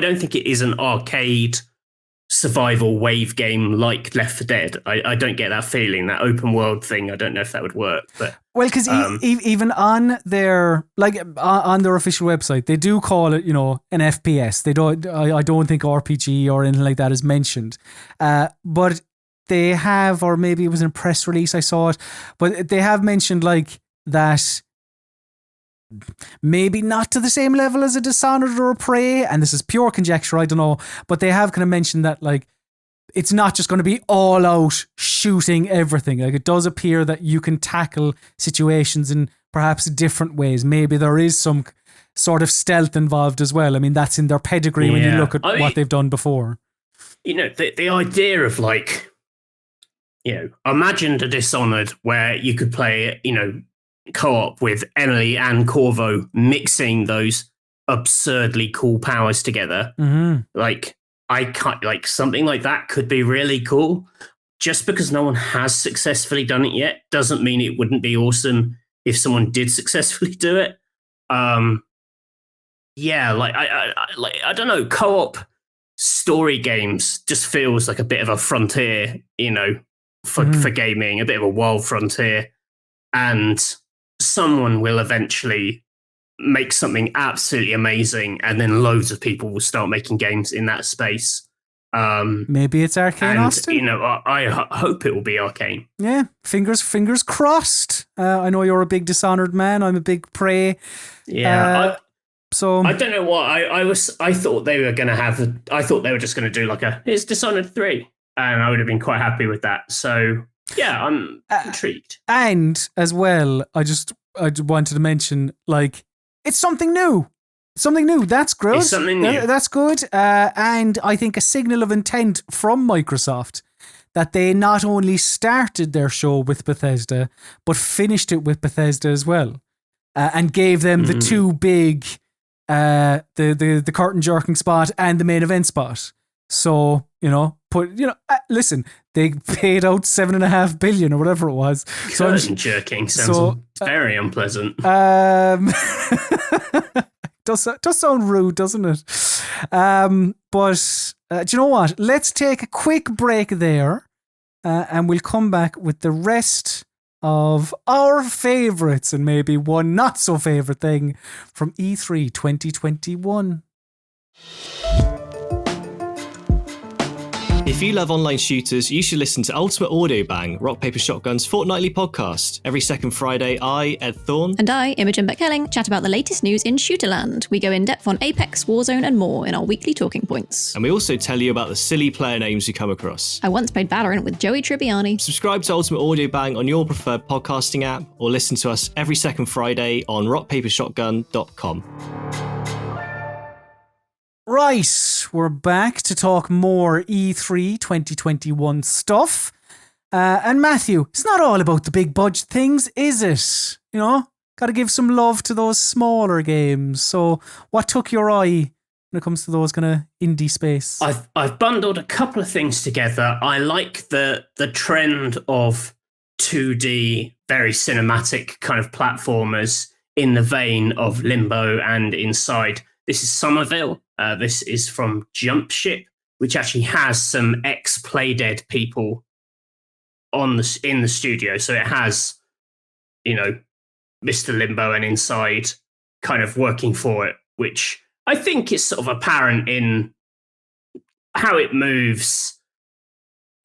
don't think it is an arcade survival wave game like Left 4 Dead. I don't get that feeling, that open world thing. I don't know if that would work. But because even on their on their official website, they do call it, an FPS. They don't. I don't think RPG or anything like that is mentioned. But they have, or maybe it was in a press release I saw it, but they have mentioned like that. Maybe not to the same level as a Dishonored or a Prey, and this is pure conjecture, I don't know, but they have kind of mentioned that like it's not just going to be all out shooting everything. Like, it does appear that you can tackle situations in perhaps different ways. Maybe there is some sort of stealth involved as well. I mean, that's in their pedigree when you look at what they've done before. The idea of like, imagine a Dishonored where you could play, co-op with Emily and Corvo, mixing those absurdly cool powers together. Like, I can't, like, something like that could be really cool. Just because no one has successfully done it yet doesn't mean it wouldn't be awesome if someone did successfully do it. I don't know, co-op story games just feels like a bit of a frontier, for gaming, a bit of a wild frontier. And someone will eventually make something absolutely amazing, and then loads of people will start making games in that space. Maybe it's Arkane Austin. I hope it will be Arkane. Yeah, fingers crossed. I know you're a big Dishonored man. I'm a big Prey. Yeah. So I don't know what I thought they were going to have. I thought they were just going to do like here's Dishonored 3, and I would have been quite happy with that. So yeah, I'm intrigued. And as well, I wanted to mention, like, it's something new. That's good. It's something new. That's good. And I think a signal of intent from Microsoft that they not only started their show with Bethesda, but finished it with Bethesda as well, and gave them the two big, the curtain jerking spot and the main event spot. So, listen, they paid out $7.5 billion or whatever it was. Curtain jerking sounds very unpleasant. Does sound rude, doesn't it? But do you know what? Let's take a quick break there, and we'll come back with the rest of our favourites and maybe one not so favourite thing from E3 2021. If you love online shooters, you should listen to Ultimate Audio Bang, Rock Paper Shotgun's fortnightly podcast. Every second Friday, I, Ed Thorne, and I, Imogen Beck-Helling, chat about the latest news in Shooterland. We go in depth on Apex, Warzone, and more in our weekly talking points. And we also tell you about the silly player names we come across. I once played Valorant with Joey Tribbiani. Subscribe to Ultimate Audio Bang on your preferred podcasting app, or listen to us every second Friday on rockpapershotgun.com. Right, we're back to talk more E3 2021 stuff. And Matthew, it's not all about the big budget things, is it? Got to give some love to those smaller games. So what took your eye when it comes to those kind of indie space? I've bundled a couple of things together. I like the trend of 2D, very cinematic kind of platformers in the vein of Limbo and Inside. This is Sommerville. This is from Jump Ship, which actually has some ex-Playdead people in the studio. So it has, Mr. Limbo and Inside kind of working for it, which I think is sort of apparent in how it moves,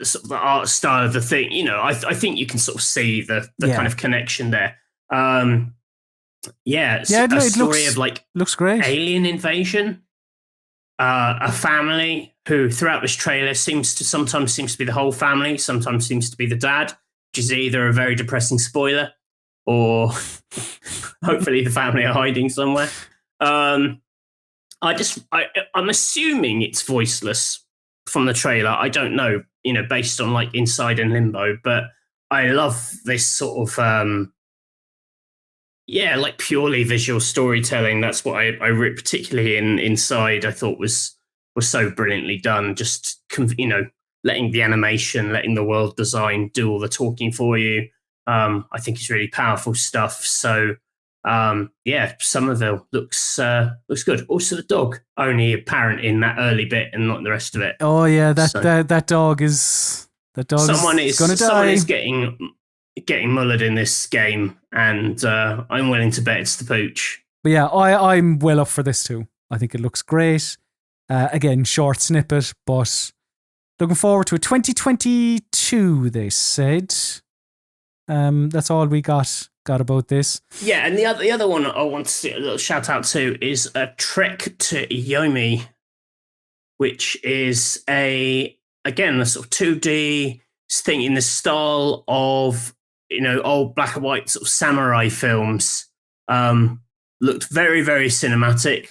sort of the art style of the thing. I think you can sort of see the kind of connection there. It's a story of looks great. Alien invasion. A family who throughout this trailer sometimes seems to be the whole family, sometimes seems to be the dad, which is either a very depressing spoiler or hopefully the family are hiding somewhere. I'm assuming it's voiceless from the trailer. I don't know, based on like Inside and Limbo, but I love this sort of like purely visual storytelling. That's what I particularly in Inside I thought was so brilliantly done. Just letting the animation, letting the world design do all the talking for you. I think it's really powerful stuff. So Sommerville looks good. Also, the dog only apparent in that early bit and not in the rest of it. Oh yeah, that dog is someone is going to die. Someone is getting mullered in this game, and I'm willing to bet it's the pooch. But yeah, I'm well up for this too. I think it looks great. Again, short snippet, but looking forward to it. 2022, they said. That's all we got about this. Yeah, and the other one I want to see a little shout out to is a Trek to Yomi, which is a sort of 2D thing in the style of old black and white sort of samurai films. Looked very, very cinematic.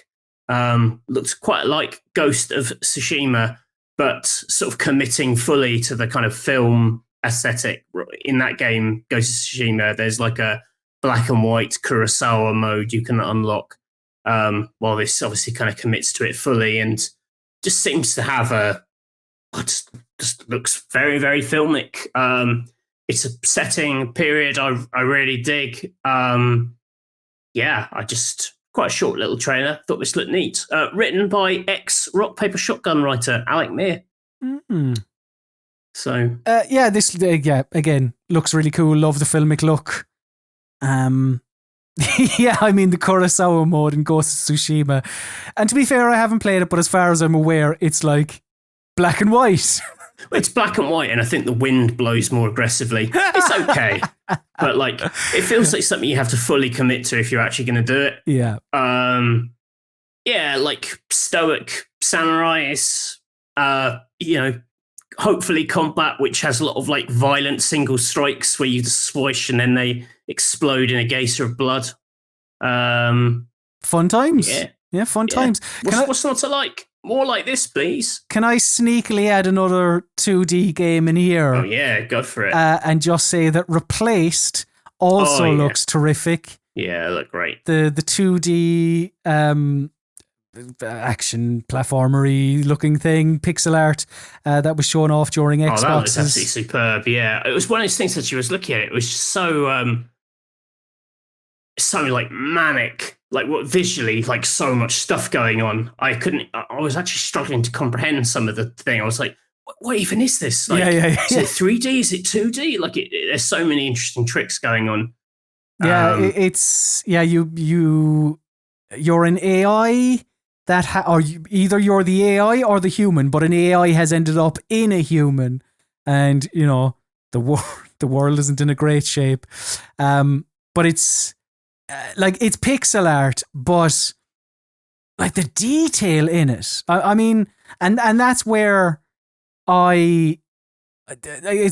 Looked quite like Ghost of Tsushima, but sort of committing fully to the kind of film aesthetic. In that game, Ghost of Tsushima, there's like a black and white Kurosawa mode you can unlock, while this obviously kind of commits to it fully and just seems to have just looks very, very filmic. It's a setting period I really dig. Quite a short little trailer. Thought this looked neat. Written by ex-Rock Paper Shotgun writer Alec Meir. Mm-hmm. So this again looks really cool. Love the filmic look. Yeah, I mean the Kurosawa mode in Ghost of Tsushima. And to be fair, I haven't played it, but as far as I'm aware, it's like black and white. It's black and white, and I think the wind blows more aggressively. It's okay, but like it feels like something you have to fully commit to if you're actually going to do it. Yeah. Like stoic samurais. Hopefully combat which has a lot of like violent single strikes where you just swish and then they explode in a geyser of blood. Fun times. Yeah, fun times. What's not to like? More like this, please. Can I sneakily add another 2D game in here? Oh yeah, go for it. And just say that Replaced also looks terrific. Yeah, look great. The 2D action platformery looking thing, pixel art that was shown off during Xbox. That was absolutely superb. Yeah, it was one of those things that she was looking at. It was so like manic, like what visually, like so much stuff going on. I was actually struggling to comprehend some of the thing. I was like, what even is this? Like, is it 3D? Is it 2D? Like there's so many interesting tricks going on. Yeah, you're an AI either you're the AI or the human, but an AI has ended up in a human, and the world isn't in a great shape. But it's it's pixel art, but like the detail in it. I mean, and that's where it's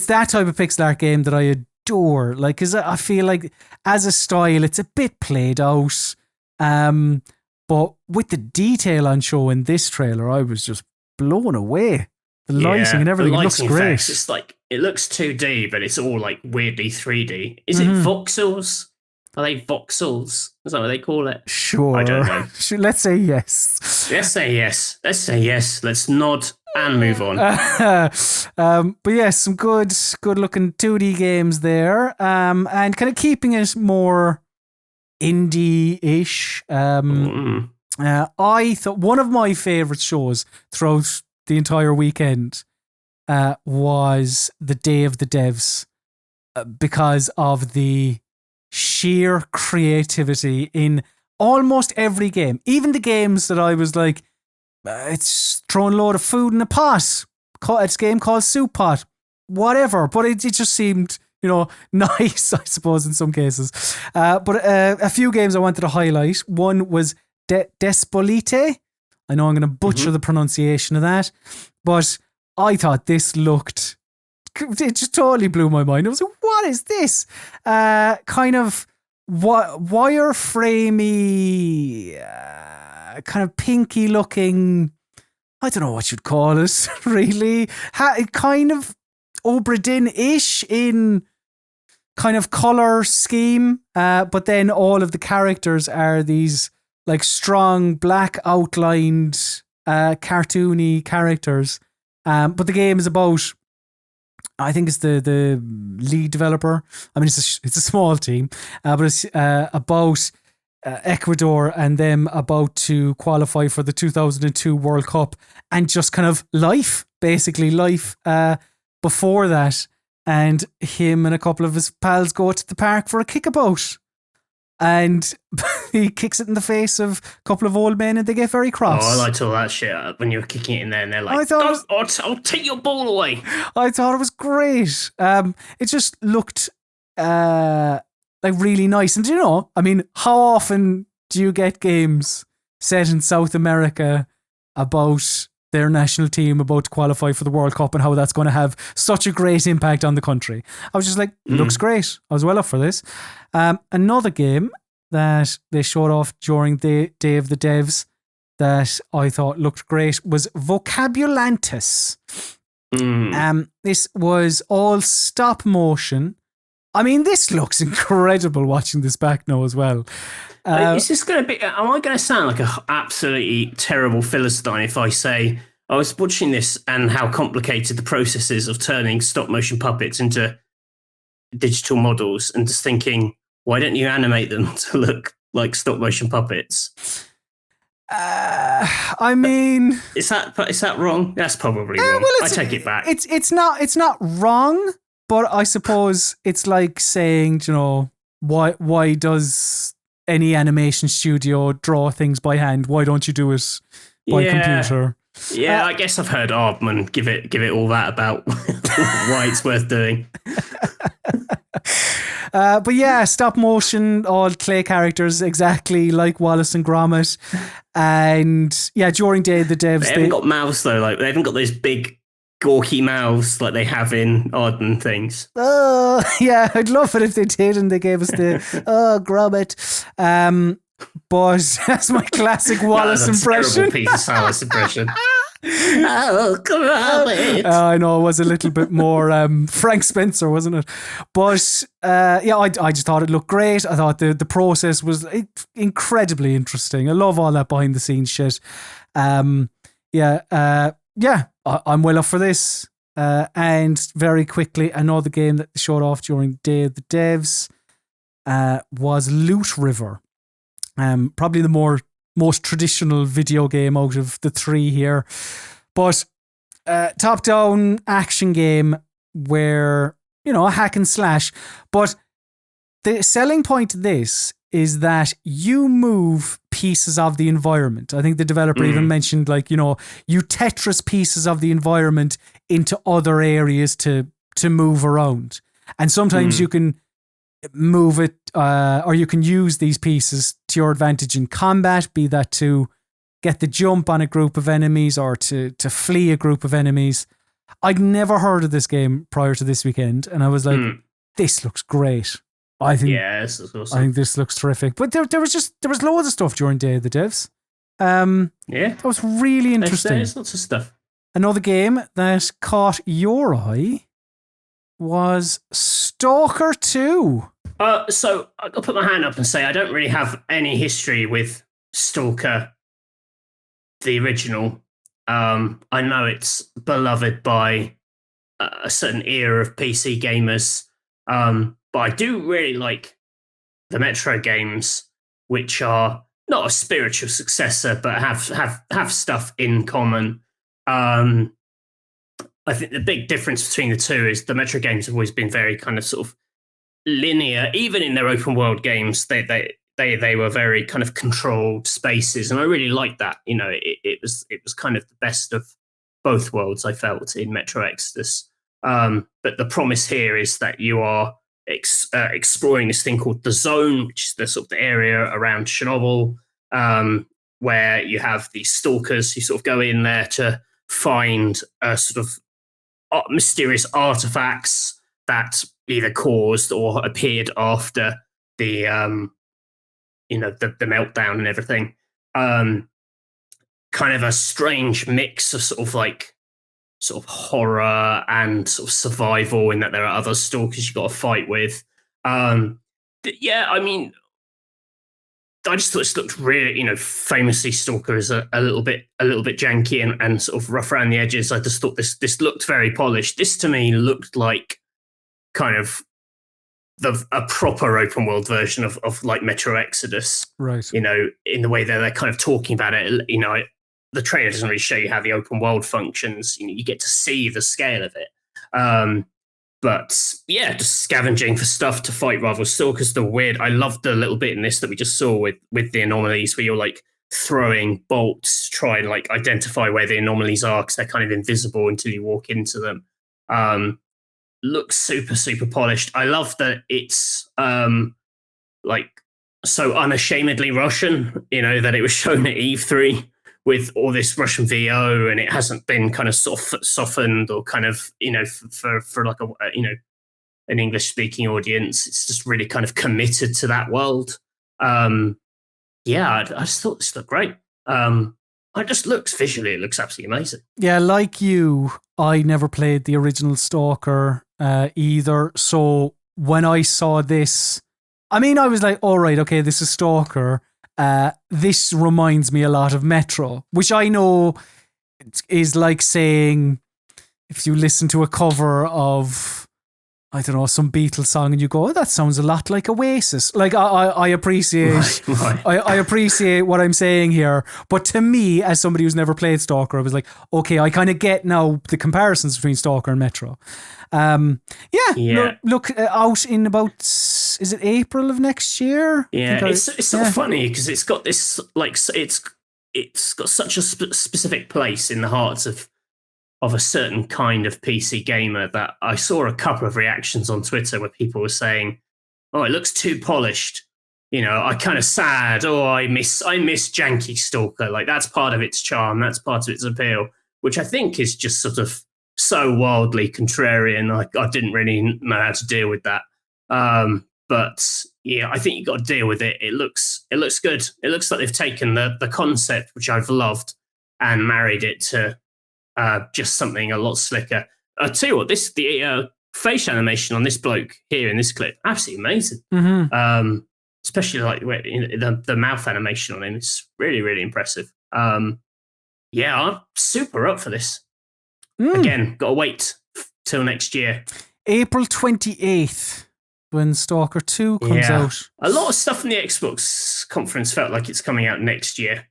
that type of pixel art game that I adore. Like, cause I feel like as a style, it's a bit played out. But with the detail on show in this trailer, I was just blown away. The lighting and everything, it looks great. Effects, it's like, it looks 2D, but it's all like weirdly 3D. Is it voxels? Are they voxels? Is that what they call it? Sure. I don't know. Let's say yes. Let's say yes. Let's nod and move on. But yes, some good looking 2D games there. And kind of keeping it more indie-ish. I thought one of my favorite shows throughout the entire weekend was the Day of the Devs, because of the sheer creativity in almost every game. Even the games that I was like, it's throwing a load of food in a pot. It's a game called Soup Pot. Whatever. But it just seemed, nice, I suppose, in some cases. But a few games I wanted to highlight. One was Despolete. I know I'm going to butcher the pronunciation of that, but I thought this looked... It just totally blew my mind. I was like, what is this? Kind of wireframey kind of pinky looking. I don't know what you'd call it, really. Kind of Obra Dinn-ish in kind of color scheme, but then all of the characters are these like strong black outlined cartoony characters. But the game is about, I think it's the lead developer. I mean, it's a small team, but it's about Ecuador and them about to qualify for the 2002 World Cup, and just kind of life before that. And him and a couple of his pals go to the park for a kickabout. And he kicks it in the face of a couple of old men and they get very cross. Oh, I liked all that shit when you were kicking it in there and they're like, I'll take your ball away. I thought it was great. It just looked like really nice. And I mean, how often do you get games set in South America about their national team about to qualify for the World Cup and how that's going to have such a great impact on the country? I was just like, looks great. I was well up for this. Another game that they showed off during the Day of the Devs that I thought looked great was Vokabulantis. This was all stop motion. I mean, this looks incredible watching this back now as well. Is this going to be... Am I going to sound like an absolutely terrible Philistine if I say I was watching this and how complicated the process is of turning stop-motion puppets into digital models and just thinking, why don't you animate them to look like stop-motion puppets? I mean... Is that wrong? That's probably wrong. Well, I take it back. It's not wrong, but I suppose it's like saying, why does any animation studio draw things by hand? Why don't you do it by computer? Yeah, I guess I've heard Aardman give it all that about why it's worth doing. But yeah, stop motion, all clay characters, exactly like Wallace and Gromit. And yeah, during Day of the Devs, they haven't got mouths though. Like they haven't got those big gawky mouths like they have in Aardman things. Oh, yeah, I'd love it if they did and they gave us the Gromit. But that's my classic Wallace impression. Terrible piece of Wallace impression. Oh, Gromit. I know, it was a little bit more Frank Spencer, wasn't it? But yeah, I just thought it looked great. I thought the process was incredibly interesting. I love all that behind the scenes shit. Yeah, I'm well up for this. And very quickly, another game that they showed off during Day of the Devs was Loot River. Probably the most traditional video game out of the three here. But top-down action game where, a hack and slash. But the selling point to this is that you move pieces of the environment. I think the developer even mentioned, you Tetris pieces of the environment into other areas to move around. And sometimes you can move it, or you can use these pieces to your advantage in combat, be that to get the jump on a group of enemies or to flee a group of enemies. I'd never heard of this game prior to this weekend, and I was like, this looks great. I think, this is awesome. I think this looks terrific. But there was loads of stuff during Day of the Devs. That was really interesting. There's lots of stuff. Another game that caught your eye was Stalker 2. So I'll put my hand up and say I don't really have any history with Stalker, the original. I know it's beloved by a certain era of PC gamers. But I do really like the Metro games, which are not a spiritual successor, but have stuff in common. I think the big difference between the two is the Metro games have always been very kind of sort of linear. Even in their open world games, they were very kind of controlled spaces, and I really liked that. It was kind of the best of both worlds, I felt, in Metro Exodus. But the promise here is that you are exploring this thing called the Zone, which is the sort of the area around Chernobyl, where you have these stalkers who sort of go in there to find sort of mysterious artifacts that either caused or appeared after the meltdown and everything. kind of a strange mix of sort of horror and sort of survival, in that there are other stalkers you've got to fight with. Yeah, I mean, I just thought this looked really, famously Stalker is a little bit janky and sort of rough around the edges. I just thought this looked very polished. This to me looked like kind of a proper open world version of like Metro Exodus. Right. In the way that they're kind of talking about it. The trailer doesn't really show you how the open world functions. You get to see the scale of it. But yeah, just scavenging for stuff to fight rival stalkers. The weird. I loved the little bit in this that we just saw with the anomalies, where you're like throwing bolts to try and like identify where the anomalies are, because they're kind of invisible until you walk into them. Looks super, super polished. I love that it's like so unashamedly Russian. That it was shown at E3 with all this Russian VO, and it hasn't been kind of softened or kind of, for like an English speaking audience. It's just really kind of committed to that world. I just thought this looked great. It just looks visually, it looks absolutely amazing. Yeah, like you, I never played the original Stalker either. So when I saw this, I mean, I was like, all right, okay, this is Stalker. This reminds me a lot of Metro, which I know is like saying, if you listen to a cover of, I don't know, some Beatles song and you go, oh, that sounds a lot like Oasis. Like I appreciate, right. I appreciate what I'm saying here. But to me, as somebody who's never played Stalker, I was like, okay, I kind of get now the comparisons between Stalker and Metro. Look out in about, is it April of next year? Yeah, it's sort of funny because it's got this like it's got such a specific place in the hearts of a certain kind of PC gamer that I saw a couple of reactions on Twitter where people were saying, "Oh, it looks too polished." I kind of sad. Oh, I miss janky Stalker. Like that's part of its charm. That's part of its appeal, which I think is just sort of so wildly contrarian. I didn't really know how to deal with that. But yeah, I think you got to deal with it. It looks good. It looks like they've taken the concept, which I've loved, and married it to just something a lot slicker. I'll tell you what, the facial animation on this bloke here in this clip, absolutely amazing. Mm-hmm. Especially like the mouth animation on him. It's really, really impressive. I'm super up for this. Again, got to wait till next year. April 28th, when Stalker 2 comes out. A lot of stuff in the Xbox conference felt like it's coming out next year.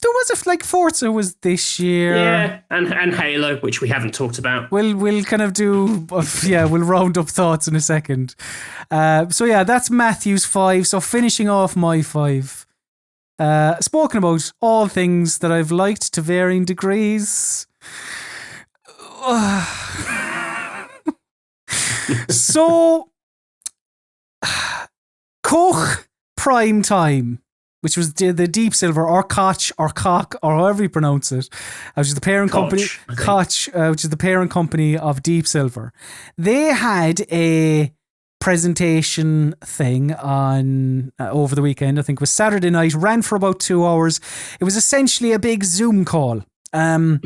There was Forza was this year. Yeah, and Halo, which we haven't talked about. We'll kind of do, we'll round up thoughts in a second. That's Matthew's 5. So finishing off my 5. Spoken about all things that I've liked to varying degrees. So, Koch Prime Time, which was the Deep Silver, or Koch, or Cock, or however you pronounce it, which is the parent company, Koch, which is the parent company of Deep Silver. They had a presentation thing on over the weekend. I think it was Saturday night, ran for about 2 hours. It was essentially a big Zoom call, and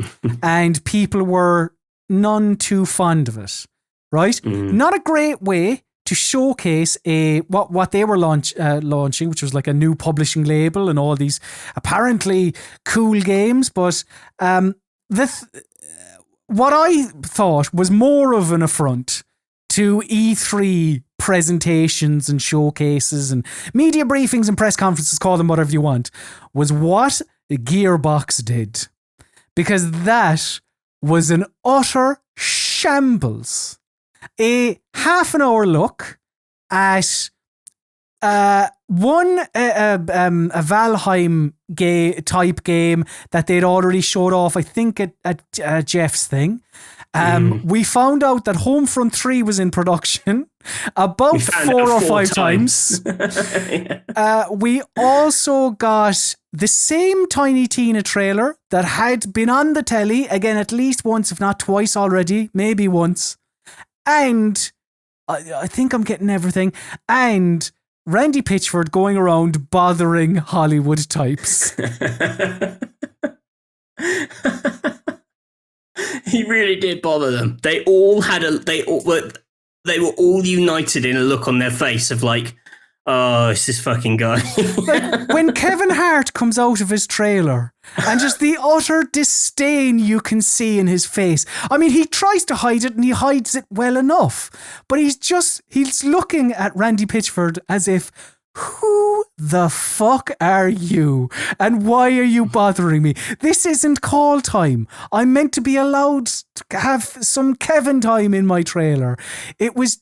people were none too fond of it, right? Not a great way to showcase what they were launching, which was like a new publishing label and all these apparently cool games. But what I thought was more of an affront to E3 presentations and showcases and media briefings and press conferences, call them whatever you want, was what Gearbox did. Because that was an utter shambles. A half an hour look at one a Valheim type game that they'd already showed off, I think at Jeff's thing. We found out that Homefront 3 was in production about 4 or 5 times. We also got the same Tiny Tina trailer that had been on the telly, again, at least once, if not twice already, maybe once. And I think I'm getting everything. And Randy Pitchford going around bothering Hollywood types. He really did bother them. They all had they were all united in a look on their face of like, oh, it's this fucking guy. Like when Kevin Hart comes out of his trailer and just the utter disdain you can see in his face. I mean, he tries to hide it and he hides it well enough, but he's looking at Randy Pitchford as if, who the fuck are you? And why are you bothering me? This isn't call time. I'm meant to be allowed to have some Kevin time in my trailer. It was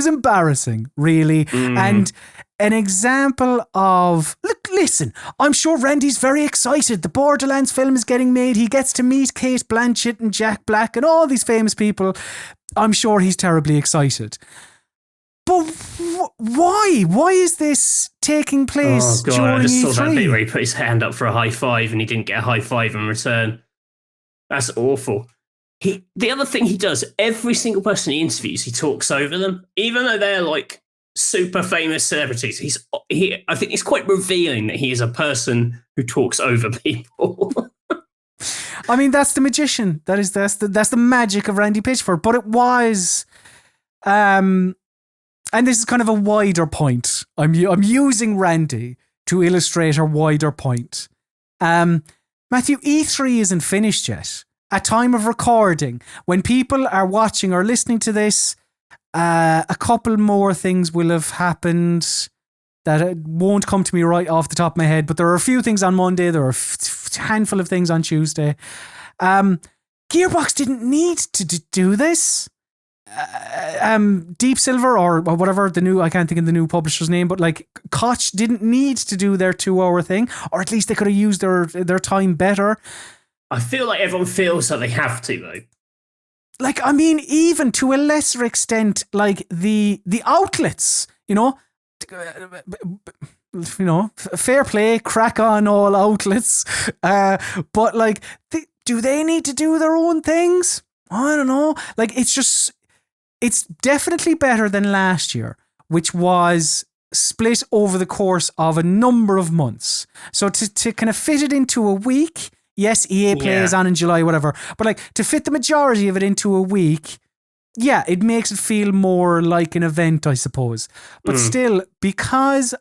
embarrassing, really. And an example of, listen, I'm sure Randy's very excited. The Borderlands film is getting made. He gets to meet Kate Blanchett and Jack Black and all these famous people. I'm sure he's terribly excited. But why? Why is this taking place during E3? I just saw that bit where he put his hand up for a high five and he didn't get a high five in return. That's awful. The other thing he does, every single person he interviews, he talks over them, even though they're like super famous celebrities. I think it's quite revealing that he is a person who talks over people. I mean, that's the magician. That's the magic of Randy Pitchford. But it was, and this is kind of a wider point. I'm using Randy to illustrate a wider point. Matthew, E3 isn't finished yet. At time of recording, when people are watching or listening to this, a couple more things will have happened that won't come to me right off the top of my head, but there are a few things on Monday, there are a handful of things on Tuesday. Gearbox didn't need to do this. Deep Silver or whatever I can't think of the new publisher's name, but like Koch didn't need to do their 2-hour thing, or at least they could have used their time better. I feel like everyone feels that they have to, though. Like, I mean, even to a lesser extent, like the outlets, fair play, crack on all outlets. But like, do they need to do their own things? I don't know. Like, it's definitely better than last year, which was split over the course of a number of months. So to kind of fit it into a week. Yes, EA Play is on in July, whatever. But like to fit the majority of it into a week, yeah, it makes it feel more like an event, I suppose. But still, because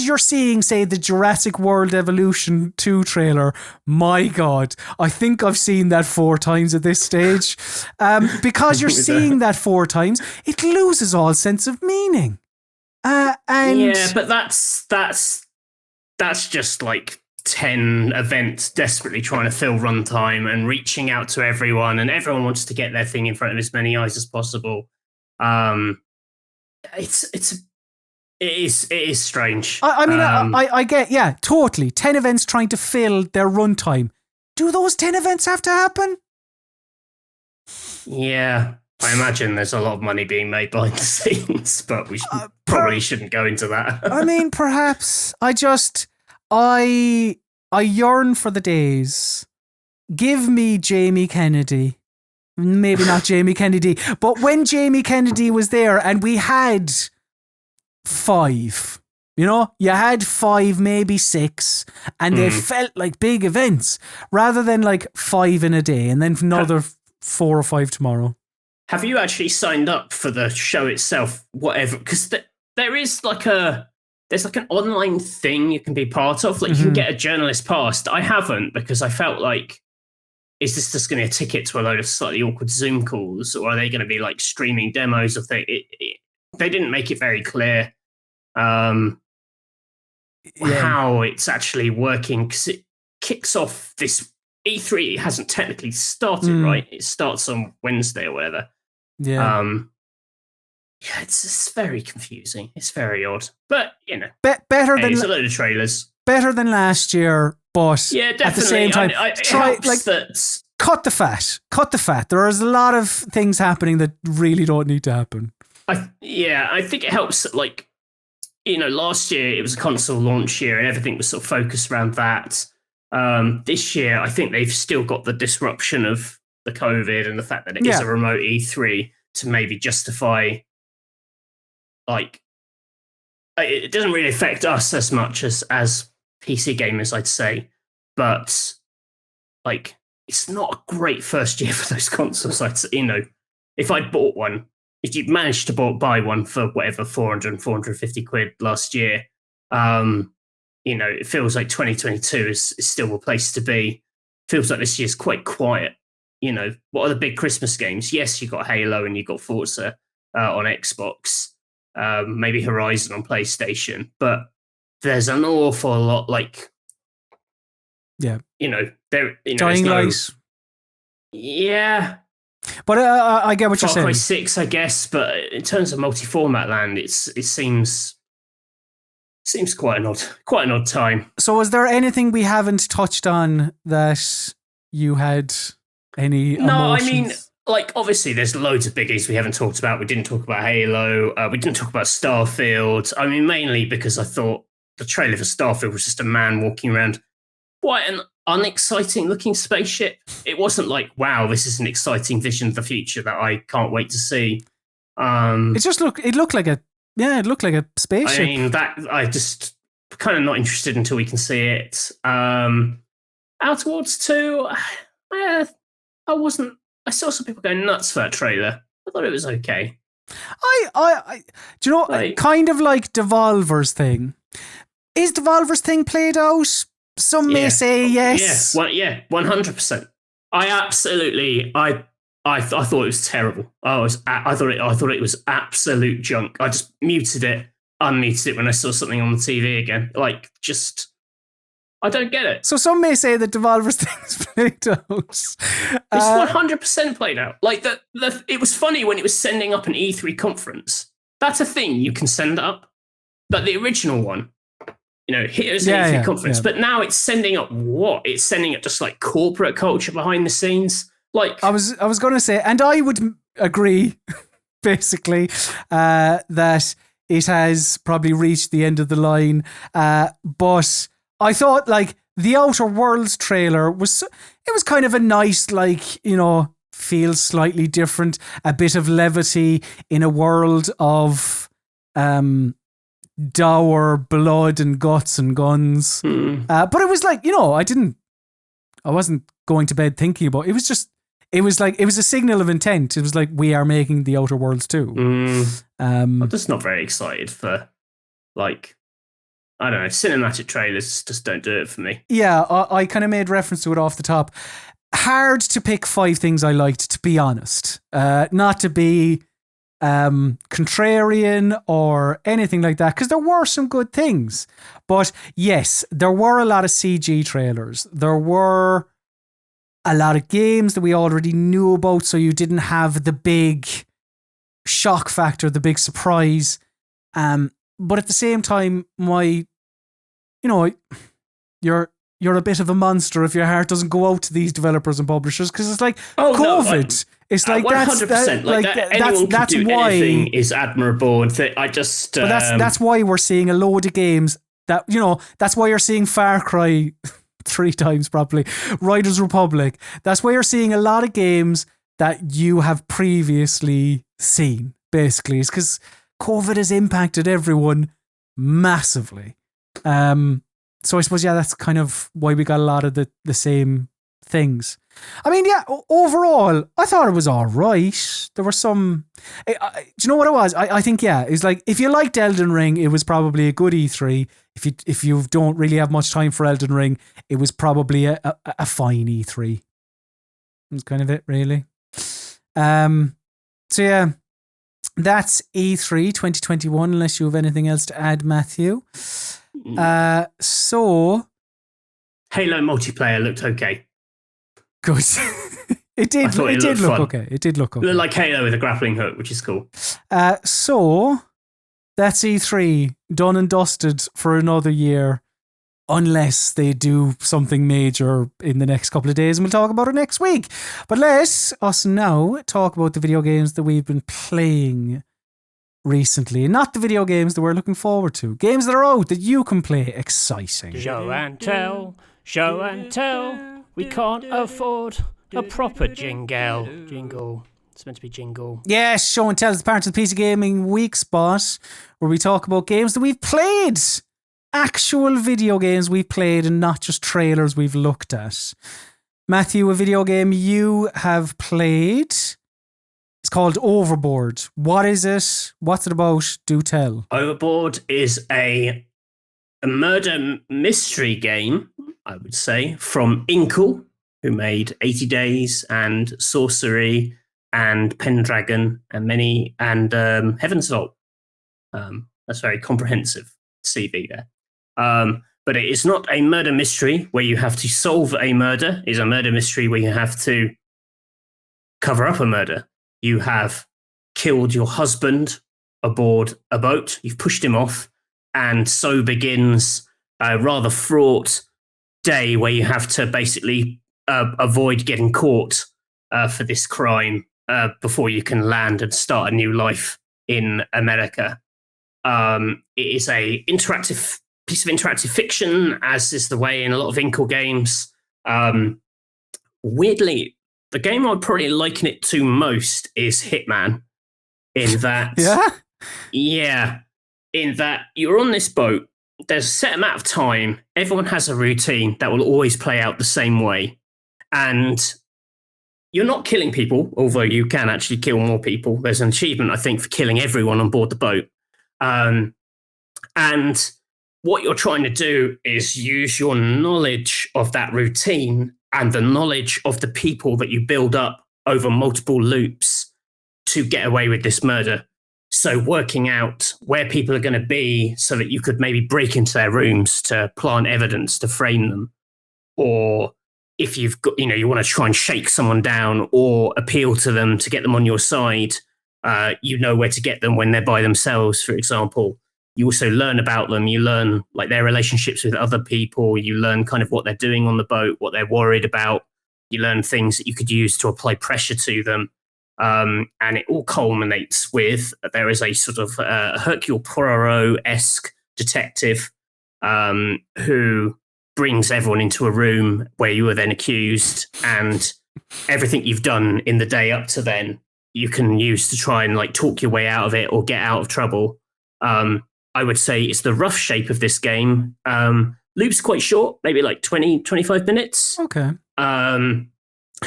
you're seeing, say, the Jurassic World Evolution 2 trailer, my God, I think I've seen that 4 times at this stage. Because you're seeing that 4 times, it loses all sense of meaning. But that's just like 10 events desperately trying to fill runtime and reaching out to everyone, and everyone wants to get their thing in front of as many eyes as possible. It is strange. I mean, I get, yeah, totally. 10 events trying to fill their runtime. Do those 10 events have to happen? Yeah, I imagine there's a lot of money being made behind the scenes, but we probably shouldn't go into that. I mean, perhaps. I yearn for the days. Give me Jamie Kennedy. Maybe not Jamie Kennedy, but when Jamie Kennedy was there and we had 5, you had 5, maybe 6, and they felt like big events rather than like 5 in a day and then another 4 or 5 tomorrow. Have you actually signed up for the show itself? Whatever, because there's like an online thing you can be part of. Like you can get a journalist pass. I haven't, because I felt like, is this just going to be a ticket to a load of slightly awkward Zoom calls, or are they going to be like streaming demos of things? They didn't make it very clear how it's actually working, because it kicks off this E3. It hasn't technically started, right? It starts on Wednesday or whatever. Yeah. Yeah, it's very confusing. It's very odd, but better than it's a load of trailers. Better than last year, but yeah, definitely. At the same time, cut the fat. Cut the fat. There is a lot of things happening that really don't need to happen. I think it helps that, like, last year it was a console launch year and everything was sort of focused around that. This year, I think they've still got the disruption of the COVID and the fact that it is a remote E3 to maybe justify. Like, it doesn't really affect us as much as PC gamers, I'd say. But like, it's not a great first year for those consoles. I'd say, if I'd bought one, if you'd managed to buy one for whatever 450 quid last year, it feels like 2022 is still a place to be. Feels like this year's quite quiet. What are the big Christmas games? Yes, you got Halo and you got Forza on Xbox, maybe Horizon on PlayStation, but there's an awful lot Dying Light. Yeah. But I get what you're saying. Far Cry 6, I guess, but in terms of multi-format land, it seems quite an odd time. So is there anything we haven't touched on that you had any emotions? No, I mean, obviously there's loads of biggies we haven't talked about. We didn't talk about Halo. We didn't talk about Starfield. I mean, mainly because I thought the trailer for Starfield was just a man walking around quite an unexciting looking spaceship. It wasn't like, wow, this is an exciting vision of the future that I can't wait to see. It looked like a spaceship. I mean, that I just kind of not interested until we can see it. Outer Worlds 2, I saw some people going nuts for that trailer. I thought it was okay. Do you know, kind of like Devolver's thing. Is Devolver's thing played out? Some may say yes. Yeah, 100%. I thought it was terrible. I thought it was absolute junk. I just unmuted it when I saw something on the TV again. I don't get it. So some may say that Devolver's thing is played out. It's 100% played out. It was funny when it was sending up an E3 conference. That's a thing you can send up. But the original one, here's an E3 conference. Yeah. But now it's sending up what? It's sending up just corporate culture behind the scenes. I was going to say, and I would agree, basically, that it has probably reached the end of the line. But I thought the Outer Worlds trailer was kind of a nice, feels slightly different, a bit of levity in a world of dour blood and guts and guns. But it was I wasn't going to bed thinking about it. It was a signal of intent. It was like, we are making the Outer Worlds too. I'm just not very excited for I don't know, cinematic trailers just don't do it for me. Yeah, I kind of made reference to it off the top. Hard to pick 5 things I liked, to be honest. Not to be contrarian or anything like that, because there were some good things. But yes, there were a lot of CG trailers. There were a lot of games that we already knew about, so you didn't have the big shock factor, the big surprise. But at the same time, you're a bit of a monster if your heart doesn't go out to these developers and publishers, because it's like COVID. It's like 100%. That's why anything is admirable. And but that's why we're seeing a load of games that that's why you're seeing Far Cry 3 times probably, Riders Republic. That's why you're seeing a lot of games that you have previously seen. Basically, it's because COVID has impacted everyone massively. So I suppose, that's kind of why we got a lot of the same things. I mean, overall, I thought it was all right. There were some... do you know what it was? I think, it's like, if you liked Elden Ring, it was probably a good E3. If you don't really have much time for Elden Ring, it was probably a fine E3. That's kind of it, really. So, that's E3 2021, unless you have anything else to add, Matthew. So Halo multiplayer looked okay. Good. It did look okay. It did look okay. Looked like Halo with a grappling hook, which is cool. So that's E3 done and dusted for another year, unless they do something major in the next couple of days, and we'll talk about it next week. But let us now talk about the video games that we've been playing recently, and not the video games that we're looking forward to. Games that are out that you can play. Exciting. Show and tell. We can't afford a proper jingle. It's meant to be jingle. Yes, show and tell is part of the PC Gaming Weekspot, where we talk about games that we've played actual video games we've played and not just trailers we've looked at. Matthew, a video game you have played. It's called Overboard. What is it? What's it about? Do tell. Overboard is a murder mystery game, I would say, from Inkle, who made 80 Days and Sorcery and Pendragon and Heaven's Vault. That's very comprehensive CV there. But it is not a murder mystery where you have to solve a murder. It is a murder mystery where you have to cover up a murder. You have killed your husband aboard a boat. You've pushed him off. And so begins a rather fraught day where you have to basically avoid getting caught for this crime before you can land and start a new life in America. It is a piece of interactive fiction, as is the way in a lot of Inkle games. Weirdly, the game I'd probably liken it to most is Hitman, in that... Yeah, in that you're on this boat, there's a set amount of time, everyone has a routine that will always play out the same way. And you're not killing people, although you can actually kill more people. There's an achievement, I think, for killing everyone on board the boat. And what you're trying to do is use your knowledge of that routine and the knowledge of the people that you build up over multiple loops to get away with this murder. So working out where people are going to be so that you could maybe break into their rooms to plant evidence to frame them. Or if you've got, you want to try and shake someone down or appeal to them to get them on your side, you know where to get them when they're by themselves, for example. You also learn about them. You learn like their relationships with other people. You learn kind of what they're doing on the boat, what they're worried about. You learn things that you could use to apply pressure to them. And it all culminates with there is a sort of Hercule Poirot-esque detective who brings everyone into a room where you are then accused, and everything you've done in the day up to then you can use to try and like talk your way out of it or get out of trouble. I would say it's the rough shape of this game. Loop's quite short, maybe like 20, 25 minutes. Okay. So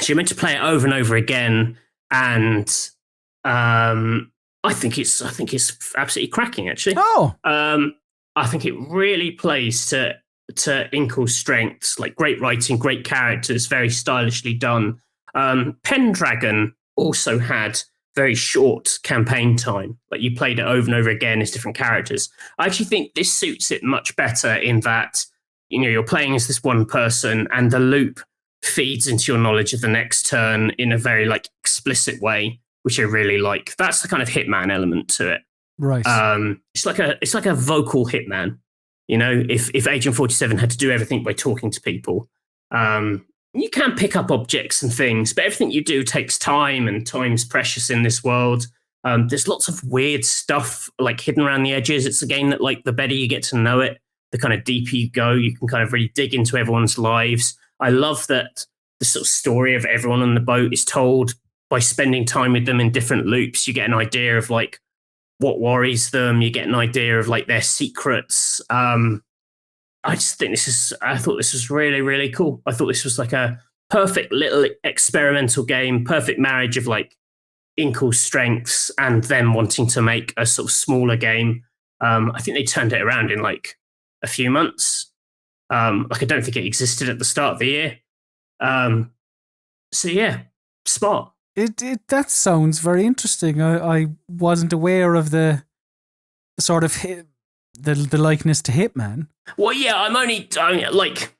you're meant to play it over and over again. And I think it's absolutely cracking, actually. Oh, I think it really plays to Inkle's strengths, like great writing, great characters, very stylishly done. Pendragon also had very short campaign time, like you played it over and over again as different characters. I actually think this suits it much better in that you're playing as this one person, and the loop feeds into your knowledge of the next turn in a very like explicit way, which I really like. That's the kind of Hitman element to it. Right. It's like a vocal Hitman. If Agent 47 had to do everything by talking to people, you can pick up objects and things, but everything you do takes time, and time's precious in this world. There's lots of weird stuff like hidden around the edges. It's a game that like the better you get to know it, the kind of deeper you go, you can kind of really dig into everyone's lives. I love that the sort of story of everyone on the boat is told by spending time with them in different loops. You get an idea of like what worries them. You get an idea of like their secrets. I thought this was really, really cool. I thought this was like a perfect little experimental game, perfect marriage of like Inkle's strengths and them wanting to make a sort of smaller game. I think they turned it around in like a few months. I don't think it existed at the start of the year. So yeah, smart. That sounds very interesting. I wasn't aware of the sort of the likeness to Hitman. Well, yeah, I'm only like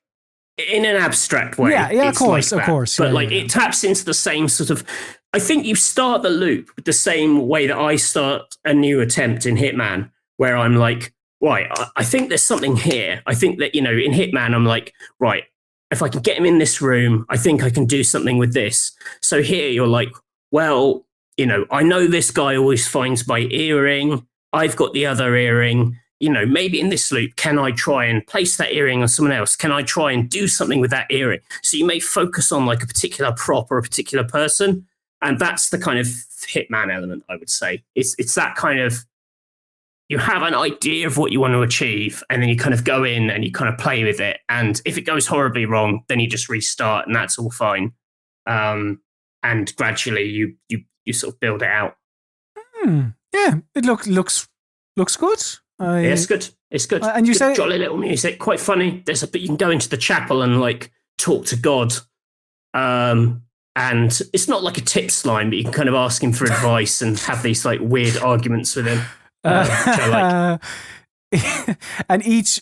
in an abstract way. Yeah, of course. But it taps into the same sort of. I think you start the loop with the same way that I start a new attempt in Hitman, where I'm like, right, I think there's something here. I think that, in Hitman, I'm like, right, if I can get him in this room, I think I can do something with this. So here you're like, well, I know this guy always finds my earring. I've got the other earring. Maybe in this loop, can I try and place that earring on someone else? Can I try and do something with that earring? So you may focus on like a particular prop or a particular person. And that's the kind of Hitman element, I would say. It's that kind of, you have an idea of what you want to achieve, and then you kind of go in and you kind of play with it. And if it goes horribly wrong, then you just restart, and that's all fine. And gradually you sort of build it out. Yeah, it looks good. Yeah, it's good. It's good. And you say jolly little music, quite funny. There's a bit you can go into the chapel and like talk to God. And it's not like a tips line, but you can kind of ask him for advice and have these like weird arguments with him. Which I like. And each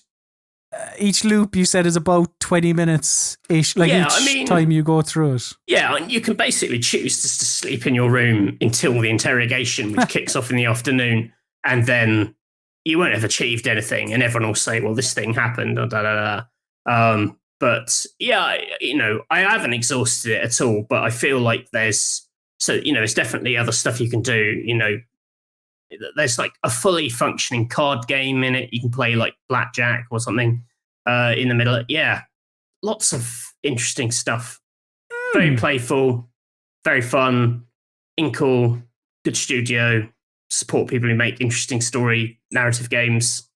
loop you said is about 20 minutes ish. Like time you go through it. Yeah, and you can basically choose just to sleep in your room until the interrogation, which kicks off in the afternoon, and then you won't have achieved anything, and everyone will say, "Well, this thing happened." Or da da da. But yeah, I haven't exhausted it at all. But I feel like there's definitely other stuff you can do. There's like a fully functioning card game in it. You can play like blackjack or something in the middle. Yeah, lots of interesting stuff. Very playful, very fun, cool, good studio. Support people who make interesting story narrative games.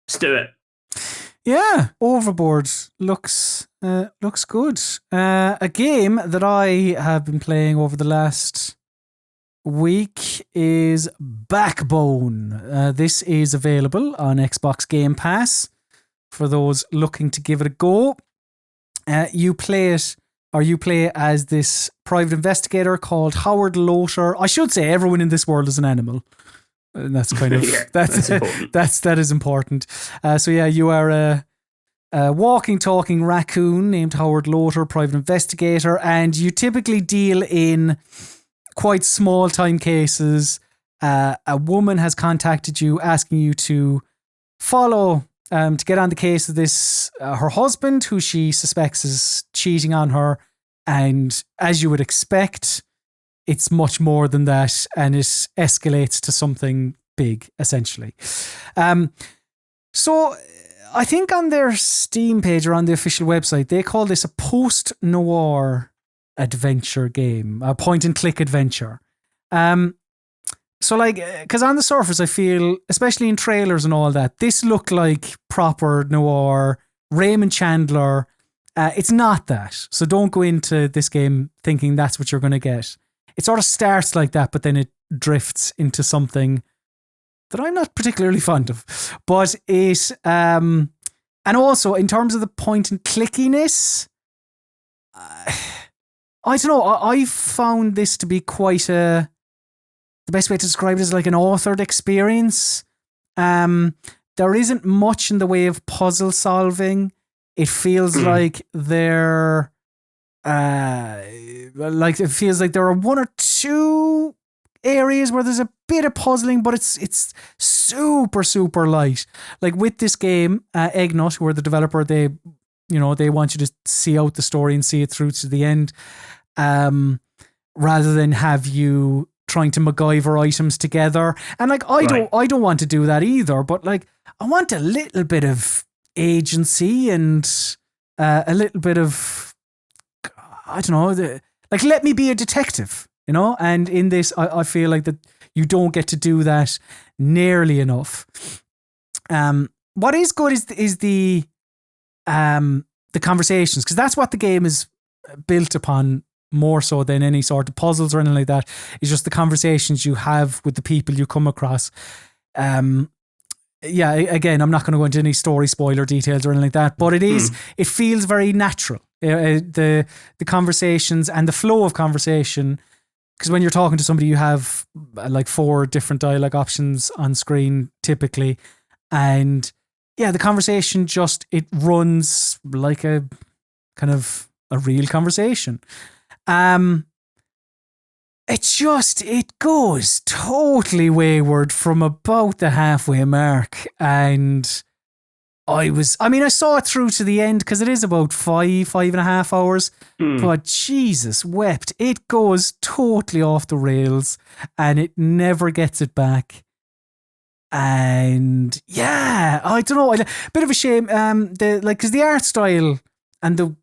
Let's do it. Yeah, Overboard looks good. A game that I have been playing over the last week is Backbone. This is available on Xbox Game Pass for those looking to give it a go. You play as this private investigator called Howard Lothar. I should say everyone in this world is an animal. And that's kind of that's important. That is important. So yeah, you are a walking, talking raccoon named Howard Lothar, private investigator, and you typically deal in quite small time cases. A woman has contacted you asking you to follow to get on the case of this her husband, who she suspects is cheating on her, and as you would expect, it's much more than that, and it escalates to something big, essentially. So I think on their Steam page or on the official website, they call this a post-noir adventure game, a point-and-click adventure. So like, because on the surface, I feel, especially in trailers and all that, this looked like proper noir, Raymond Chandler. It's not that. So don't go into this game thinking that's what you're going to get. It sort of starts like that, but then it drifts into something that I'm not particularly fond of. But it, and also in terms of the point and clickiness, I don't know. I found this to be quite the best way to describe it is like an authored experience. There isn't much in the way of puzzle solving. It feels like there are one or two areas where there's a bit of puzzling, but it's super, super light. Like with this game, Eggnut, who are the developer, they want you to see out the story and see it through to the end, rather than have you trying to MacGyver items together. And like I don't want to do that either, but like I want a little bit of agency and a little bit of, I don't know, let me be a detective, and in this I feel like that you don't get to do that nearly enough. What is good is the conversations, because that's what the game is built upon more so than any sort of puzzles or anything like that. It's just the conversations you have with the people you come across. Yeah, again, I'm not going to go into any story spoiler details or anything like that, but it feels very natural. The conversations and the flow of conversation, because when you're talking to somebody, you have like 4 different dialogue options on screen typically, and yeah, the conversation it runs like a kind of a real conversation. It goes totally wayward from about the halfway mark, and I saw it through to the end because it is about 5.5 hours, but Jesus wept. It goes totally off the rails and it never gets it back. And yeah, I don't know, a bit of a shame. Because the art style and the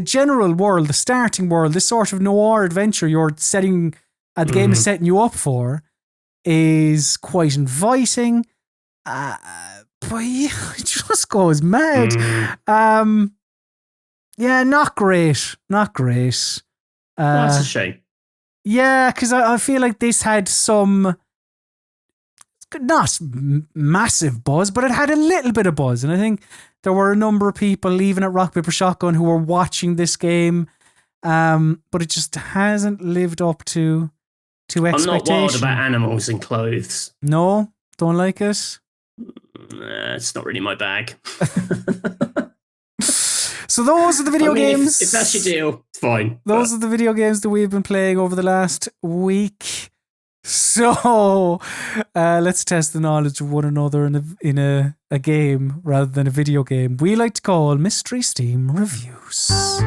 general world, the starting world, this sort of noir adventure you're setting, the game is setting you up for, is quite inviting. But yeah, it just goes mad. Yeah, not great. Not great. That's a shame. Yeah, because I feel like this had some, not massive buzz, but it had a little bit of buzz. And I think there were a number of people, even at Rock, Paper, Shotgun, who were watching this game. But it just hasn't lived up to expectation. I'm not wild about animals and clothes. No, don't like it. It's not really my bag. So those are the video games. If that's your deal, it's fine. Those are the video games that we've been playing over the last week. So let's test the knowledge of one another in a game rather than a video game we like to call Mystery Steam Reviews. It's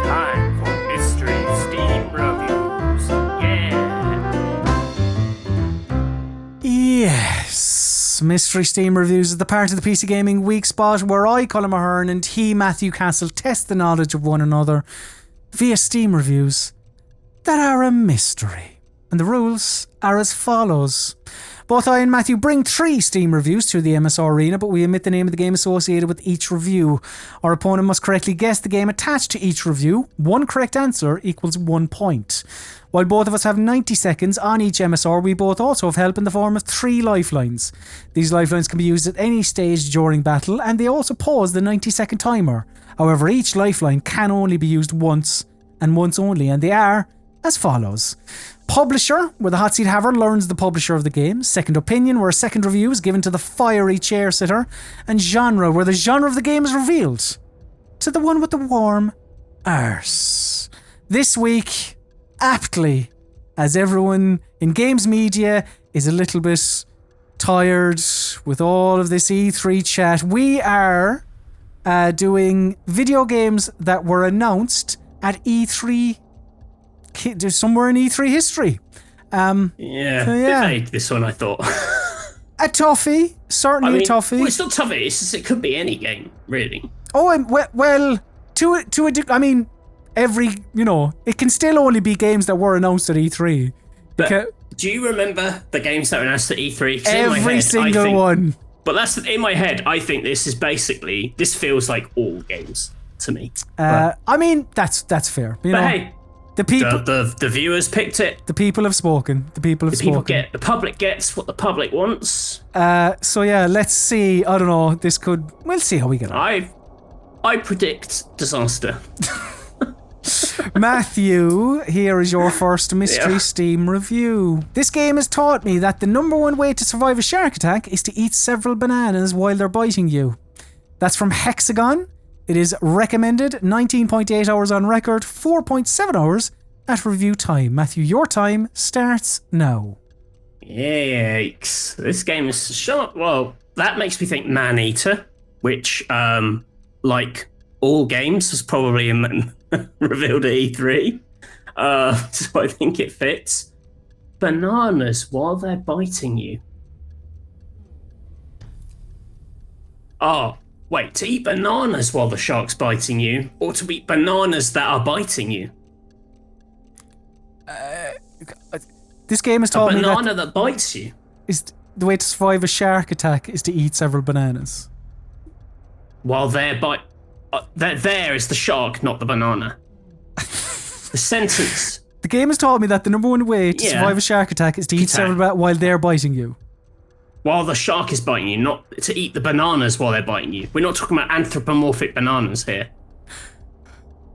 time for Mystery Steam Reviews. Yeah. Yes. Mystery Steam Reviews is the part of the PC Gaming Weekspot where I, Colm Ahern, and he, Matthew Castle, test the knowledge of one another via Steam reviews that are a mystery. And the rules are as follows. Both I and Matthew bring 3 Steam reviews to the MSR arena, but we omit the name of the game associated with each review. Our opponent must correctly guess the game attached to each review. 1 correct answer equals 1 point. While both of us have 90 seconds on each MSR, we both also have help in the form of 3 lifelines. These lifelines can be used at any stage during battle, and they also pause the 90-second timer. However, each lifeline can only be used once, and once only, and they are as follows. Publisher, where the hot seat haver learns the publisher of the game. Second opinion, where a second review is given to the fiery chair sitter. And genre, where the genre of the game is revealed to the one with the warm arse. This week, aptly, as everyone in games media is a little bit tired with all of this E3 chat, we are doing video games that were announced at E3. There's somewhere in E3 history. Bit vague, this one, I thought. A toughie, certainly a toughie. Well, it's not toughy. It's just, it could be any game, really. Oh, well, I mean, it can still only be games that were announced at E3. But do you remember the games that were announced at E3? Every single one. But that's in my head. I think this feels like all games to me. I mean, that's fair. But hey. The people, the viewers picked it. The people have spoken. The public gets what the public wants. So yeah, let's see. I don't know. We'll see how we get on. I predict disaster. Matthew, here is your first Mystery Steam review. This game has taught me that the number one way to survive a shark attack is to eat several bananas while they're biting you. That's from Hexagon. It is recommended 19.8 hours on record, 4.7 hours at review time. Matthew, your time starts now. Yikes. This game is sharp. Well, that makes me think Maneater, which, like all games, was probably revealed at E3. So I think it fits. Bananas while they're biting you. Oh. Wait, to eat bananas while the shark's biting you, or to eat bananas that are biting you? This game has taught me that... A banana that bites you? Is the way to survive a shark attack is to eat several bananas. While they're there is the shark, not the banana. The sentence... The game has taught me that the number one way to survive a shark attack is to eat several bananas while they're biting you. While the shark is biting you, not to eat the bananas while they're biting you. We're not talking about anthropomorphic bananas here.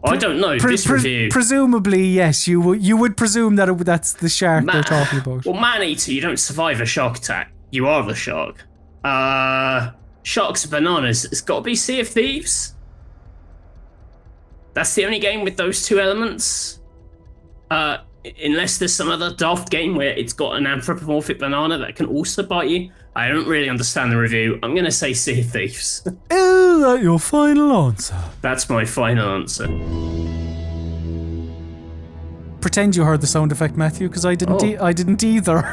I don't know, this review... Presumably, yes, you would presume that that's the shark they're talking about. Well, Maneater, you don't survive a shark attack. You are the shark. Sharks and bananas, it's got to be Sea of Thieves. That's the only game with those 2 elements. Unless there's some other daft game where it's got an anthropomorphic banana that can also bite you. I don't really understand the review. I'm going to say Sea of Thieves. Is that your final answer? That's my final answer. Pretend you heard the sound effect, Matthew, because I didn't either.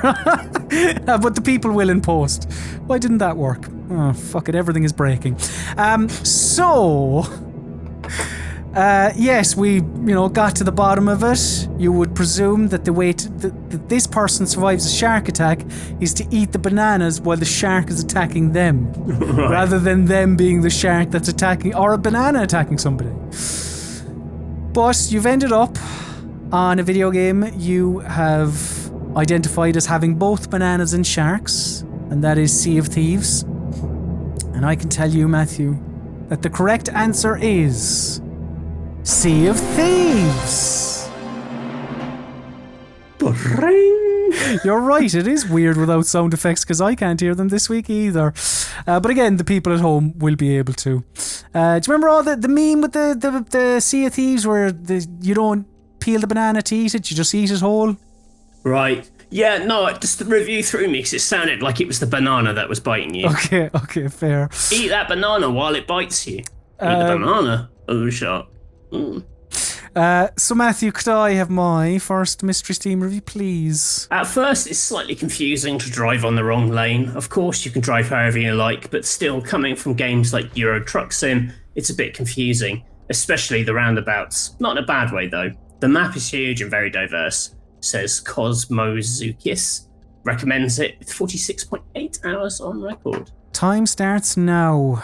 But the people will in post. Why didn't that work? Oh, fuck it, everything is breaking. Yes, we, got to the bottom of it. You would presume that the way that this person survives a shark attack is to eat the bananas while the shark is attacking them, Right. rather than them being the shark that's attacking, or a banana attacking somebody. But you've ended up on a video game you have identified as having both bananas and sharks, and that is Sea of Thieves. And I can tell you, Matthew, that the correct answer is Sea of Thieves. You're right, it is weird without sound effects because I can't hear them this week either. But again, the people at home will be able to. Do you remember all the meme with the Sea of Thieves where you don't peel the banana to eat it, you just eat it whole? Right. Yeah, no, just the review threw me because it sounded like it was the banana that was biting you. Okay, fair. Eat that banana while it bites you. Eat the banana. Oh, shot. So Matthew, could I have my first Mystery Steam review, please? At first, it's slightly confusing to drive on the wrong lane. Of course, you can drive however you like, but still, coming from games like Euro Truck Sim, it's a bit confusing, especially the roundabouts. Not in a bad way, though. The map is huge and very diverse, says Cosmozukis. Recommends it with 46.8 hours on record. Time starts now.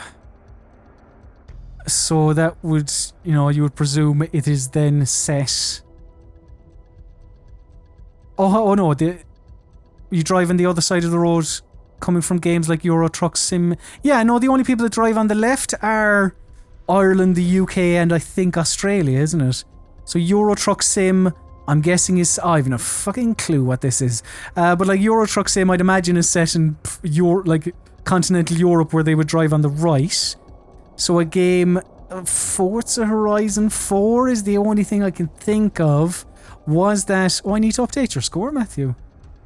So that would, you would presume it is then set. Oh no, you drive on the other side of the road coming from games like Euro Truck Sim. Yeah, no, the only people that drive on the left are Ireland, the UK, and I think Australia, isn't it? So Euro Truck Sim, I'm guessing is... I have no fucking clue what this is. But like Euro Truck Sim, I'd imagine is set in continental Europe where they would drive on the right. So a game, Forza Horizon 4 is the only thing I can think of. Was that... Oh, I need to update your score, Matthew.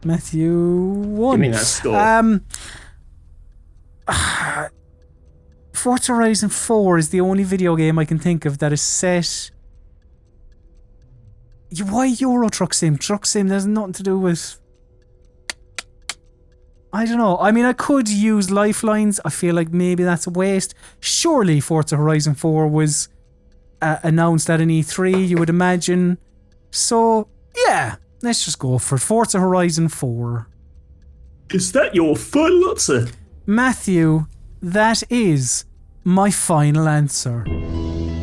Matthew 1. Give me that score. Forza Horizon 4 is the only video game I can think of that is set... Why Euro Truck Sim? Truck Sim has nothing to do with... I don't know. I mean, I could use lifelines. I feel like maybe that's a waste. Surely Forza Horizon 4 was announced at an E3, you would imagine. So, yeah, let's just go for Forza Horizon 4. Is that your full answer? Matthew, that is my final answer.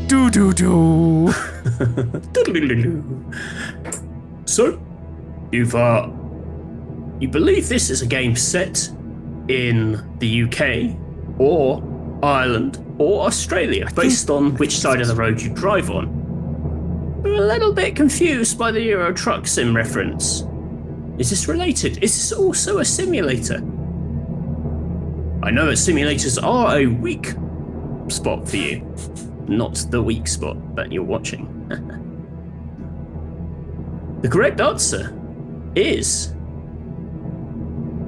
Do. So, you believe this is a game set in the UK or Ireland or Australia, based on which side of the road you drive on. We're a little bit confused by the Euro Truck Sim reference. Is this related? Is this also a simulator? I know that simulators are a weak spot for you, not the weak spot that you're watching. The correct answer is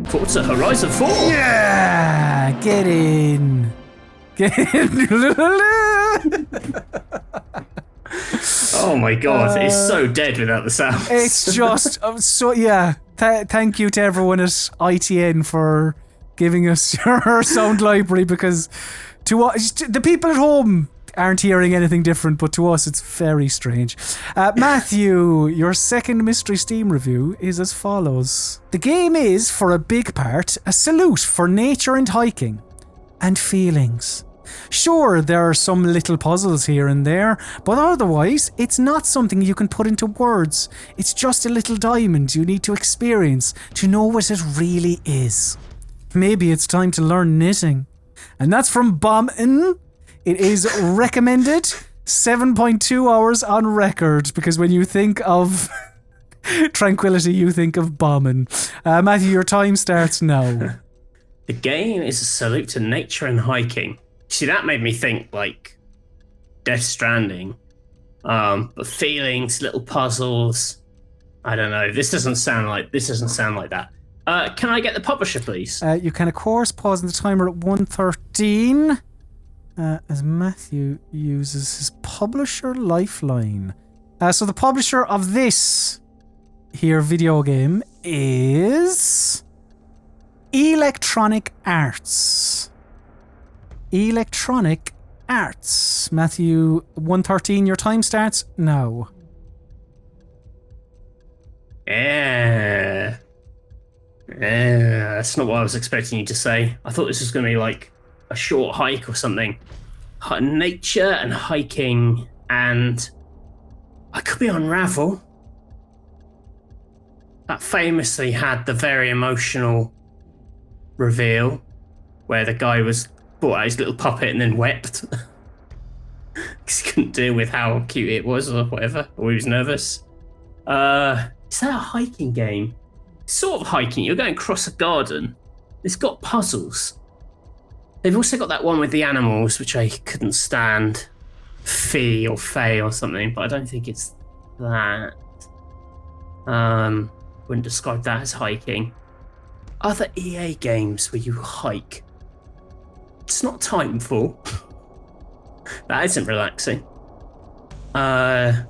Forza Horizon 4. Yeah, get in. Oh my god, it's so dead without the sound. It's just so yeah. Thank you to everyone at ITN for giving us your sound library, because to us, the people at home aren't hearing anything different, but to us it's very strange. Matthew, your second Mystery Steam review is as follows. The game is, for a big part, a salute for nature and hiking and feelings. Sure, there are some little puzzles here and there, but otherwise, it's not something you can put into words. It's just a little diamond you need to experience to know what it really is. Maybe it's time to learn knitting. And that's from Bombin. It is recommended 7.2 hours on record, because when you think of tranquility, you think of bombing. Matthew, your time starts now. The game is a salute to nature and hiking. See, that made me think like Death Stranding, but feelings, little puzzles. I don't know. This doesn't sound like that. Can I get the publisher, please? You can, of course, pause the timer at 1:13. As Matthew uses his publisher lifeline. So the publisher of this here video game is Electronic Arts. Electronic arts. Matthew, 1:13, your time starts now. Yeah. Yeah, that's not what I was expecting you to say. I thought this was going to be like a short hike or something. Nature and hiking, and I could be on Ravel. That famously had the very emotional reveal where the guy brought out his little puppet and then wept. Because he couldn't deal with how cute it was or whatever, or he was nervous. Is that a hiking game? Sort of hiking. You're going across a garden. It's got puzzles. They've also got that one with the animals, which I couldn't stand. Fee or Fae or something, but I don't think it's that. Wouldn't describe that as hiking. Other EA games where you hike. It's not Titanfall. That isn't relaxing. Other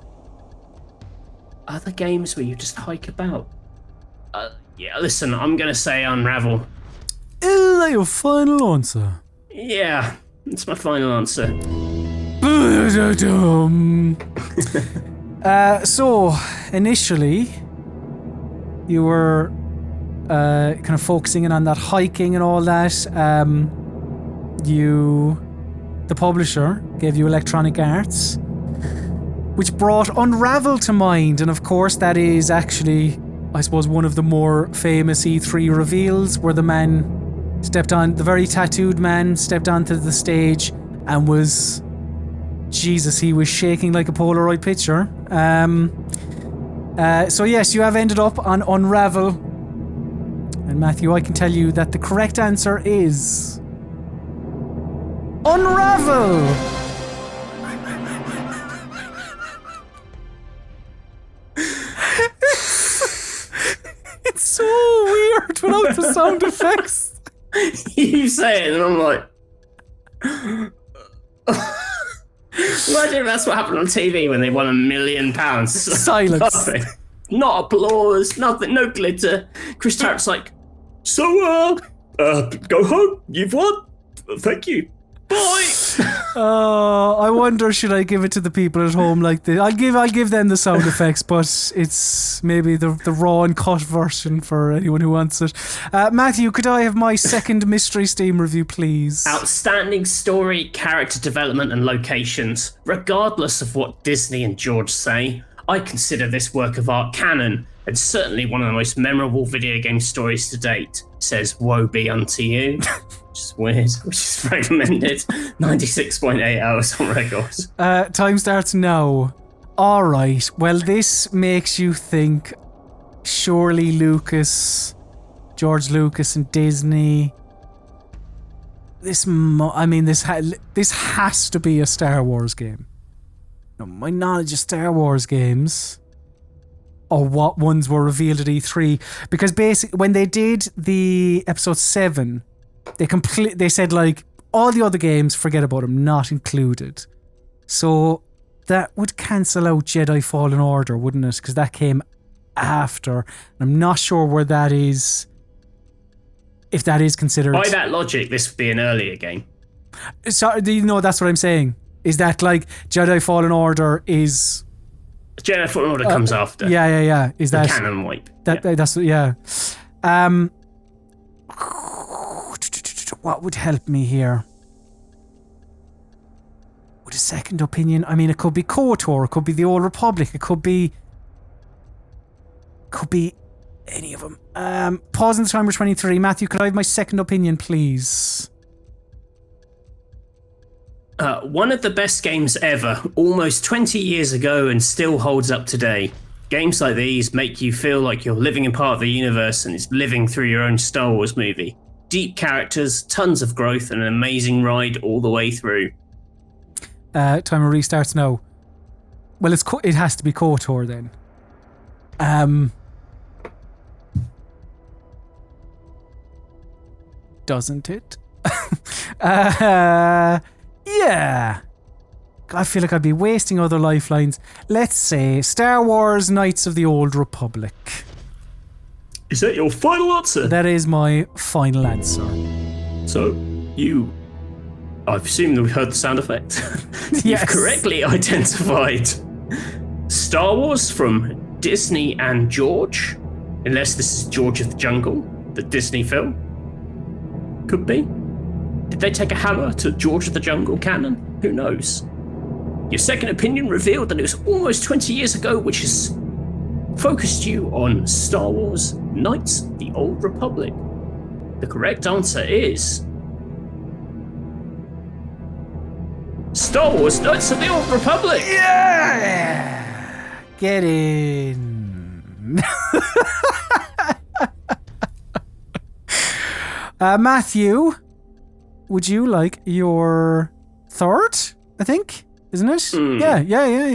games where you just hike about. Yeah, listen, I'm going to say Unravel. Is that your final answer? Yeah, it's my final answer. So, initially, you were kind of focusing in on that hiking and all that. The publisher gave you Electronic Arts, which brought Unravel to mind, and of course that is actually, I suppose, one of the more famous E3 reveals where the very tattooed man stepped onto the stage and was, Jesus, he was shaking like a Polaroid picture. So yes, you have ended up on Unravel. And Matthew, I can tell you that the correct answer is Unravel! It's so weird without the sound effects. You say it and I'm like... Imagine if that's what happened on TV when they won $1 million. Silence. Nothing. Not applause, nothing, no glitter. Chris Tartt's like, so, go home, you've won. Thank you. Bye. I wonder, should I give it to the people at home like this? I'll give them the sound effects, but it's maybe the raw and cut version for anyone who wants it. Matthew, could I have my second Mystery Steam review, please? Outstanding story, character development, and locations. Regardless of what Disney and George say, I consider this work of art canon, and certainly one of the most memorable video game stories to date, says Woe Be Unto You. Which is weird, which is recommended. 96.8 hours on records. Time starts now. Alright, well, this makes you think surely George Lucas and Disney. This has to be a Star Wars game. Now, my knowledge of Star Wars games, or what ones were revealed at E3, because basically when they did the episode 7, they said like all the other games, forget about them, not included. So that would cancel out Jedi Fallen Order, wouldn't it? Because that came after. And I'm not sure where that is, if that is considered. By that logic, this would be an earlier game. Sorry, that's what I'm saying. Is that like Jedi Fallen Order is... Jedi Fallen Order comes after. Yeah. Is that... canon wipe. That's... Yeah. What would help me here? With a second opinion, I mean, it could be KOTOR, it could be the Old Republic, it could be any of them. Pausing the timer 23. Matthew, could I have my second opinion, please? One of the best games ever, almost 20 years ago and still holds up today. Games like these make you feel like you're living in part of the universe and it's living through your own Star Wars movie. Deep characters, tons of growth, and an amazing ride all the way through. Timer restarts now. Well, it has to be KOTOR then. Doesn't it? Yeah. I feel like I'd be wasting other lifelines. Let's say Star Wars Knights of the Old Republic. Is that your final answer? That is my final answer. So, you I assume that we heard the sound effect. Yes. You've correctly identified Star Wars from Disney and George, unless this is George of the Jungle, the Disney film. Could be. Did they take a hammer to George of the Jungle canon? Who knows? Your second opinion revealed that it was almost 20 years ago, which has focused you on Star Wars Knights of the Old Republic. The correct answer is Star Wars Knights of the Old Republic. Yeah! Get in. Matthew, would you like your third, I think? Isn't it? Yeah.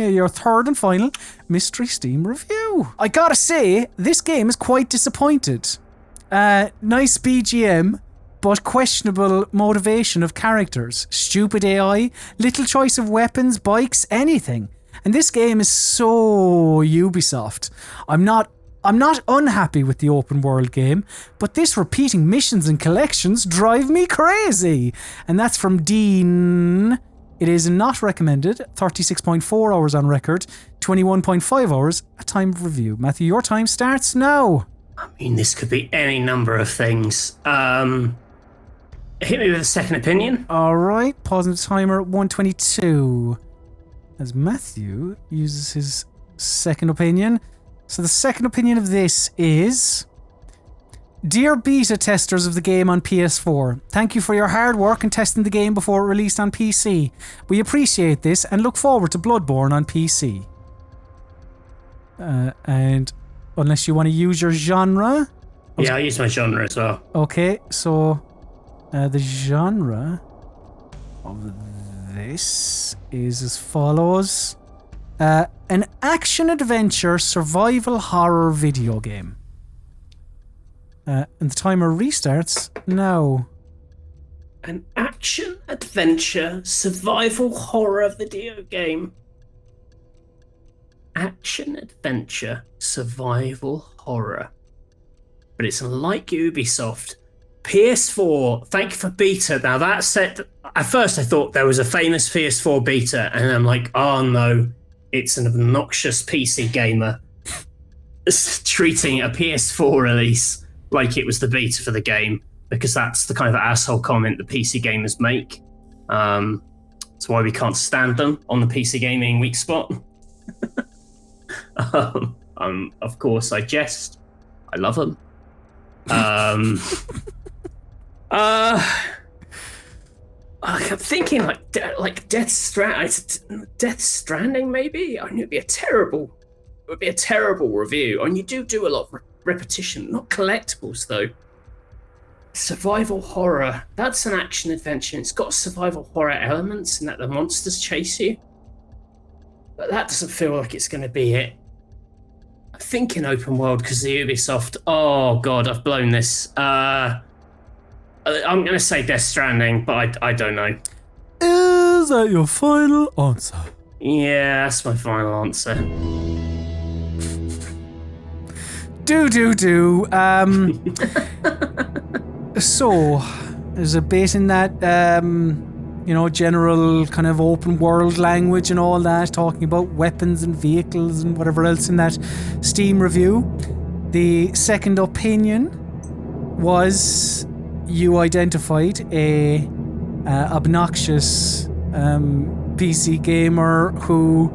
Your third and final Mystery Steam review. I gotta say, this game is quite disappointed. Nice BGM, but questionable motivation of characters. Stupid AI, little choice of weapons, bikes, anything. And this game is so Ubisoft. I'm not unhappy with the open world game, but this repeating missions and collections drive me crazy. And that's from Dean. It is not recommended. 36.4 hours on record, 21.5 hours at time of review. Matthew, your time starts now. I mean, this could be any number of things. Hit me with a second opinion. All right, pausing the timer at 1:22 as Matthew uses his second opinion. So the second opinion of this is: Dear beta testers of the game on PS4, thank you for your hard work in testing the game before it released on PC. We appreciate this and look forward to Bloodborne on PC. And unless you want to use your genre. Yeah, I use my genre as well. Okay, so the genre of this is as follows. An action-adventure survival horror video game. And the timer restarts now. An action-adventure survival horror video game. Action-adventure survival horror. But it's unlike Ubisoft. PS4, thank you for beta. Now that said, at first I thought there was a famous PS4 beta, and I'm like, oh no, it's an obnoxious PC gamer treating a PS4 release like it was the beta for the game, because that's the kind of asshole comment the PC gamers make. That's why we can't stand them on the PC Gaming Weekspot. Of course, I jest. I love them. I'm thinking like Death Stranding maybe. I mean, it'd be a terrible review. And you do a lot of repetition, not collectibles though. Survival horror. That's an action adventure. It's got survival horror elements in that the monsters chase you. But that doesn't feel like it's going to be it. I think in open world because the Ubisoft. Oh god, I've blown this. I'm going to say Death Stranding, but I don't know. Is that your final answer? Yeah, that's my final answer. Do. So, there's a bit in that, general kind of open world language and all that, talking about weapons and vehicles and whatever else in that Steam review. The second opinion was you identified a obnoxious PC gamer who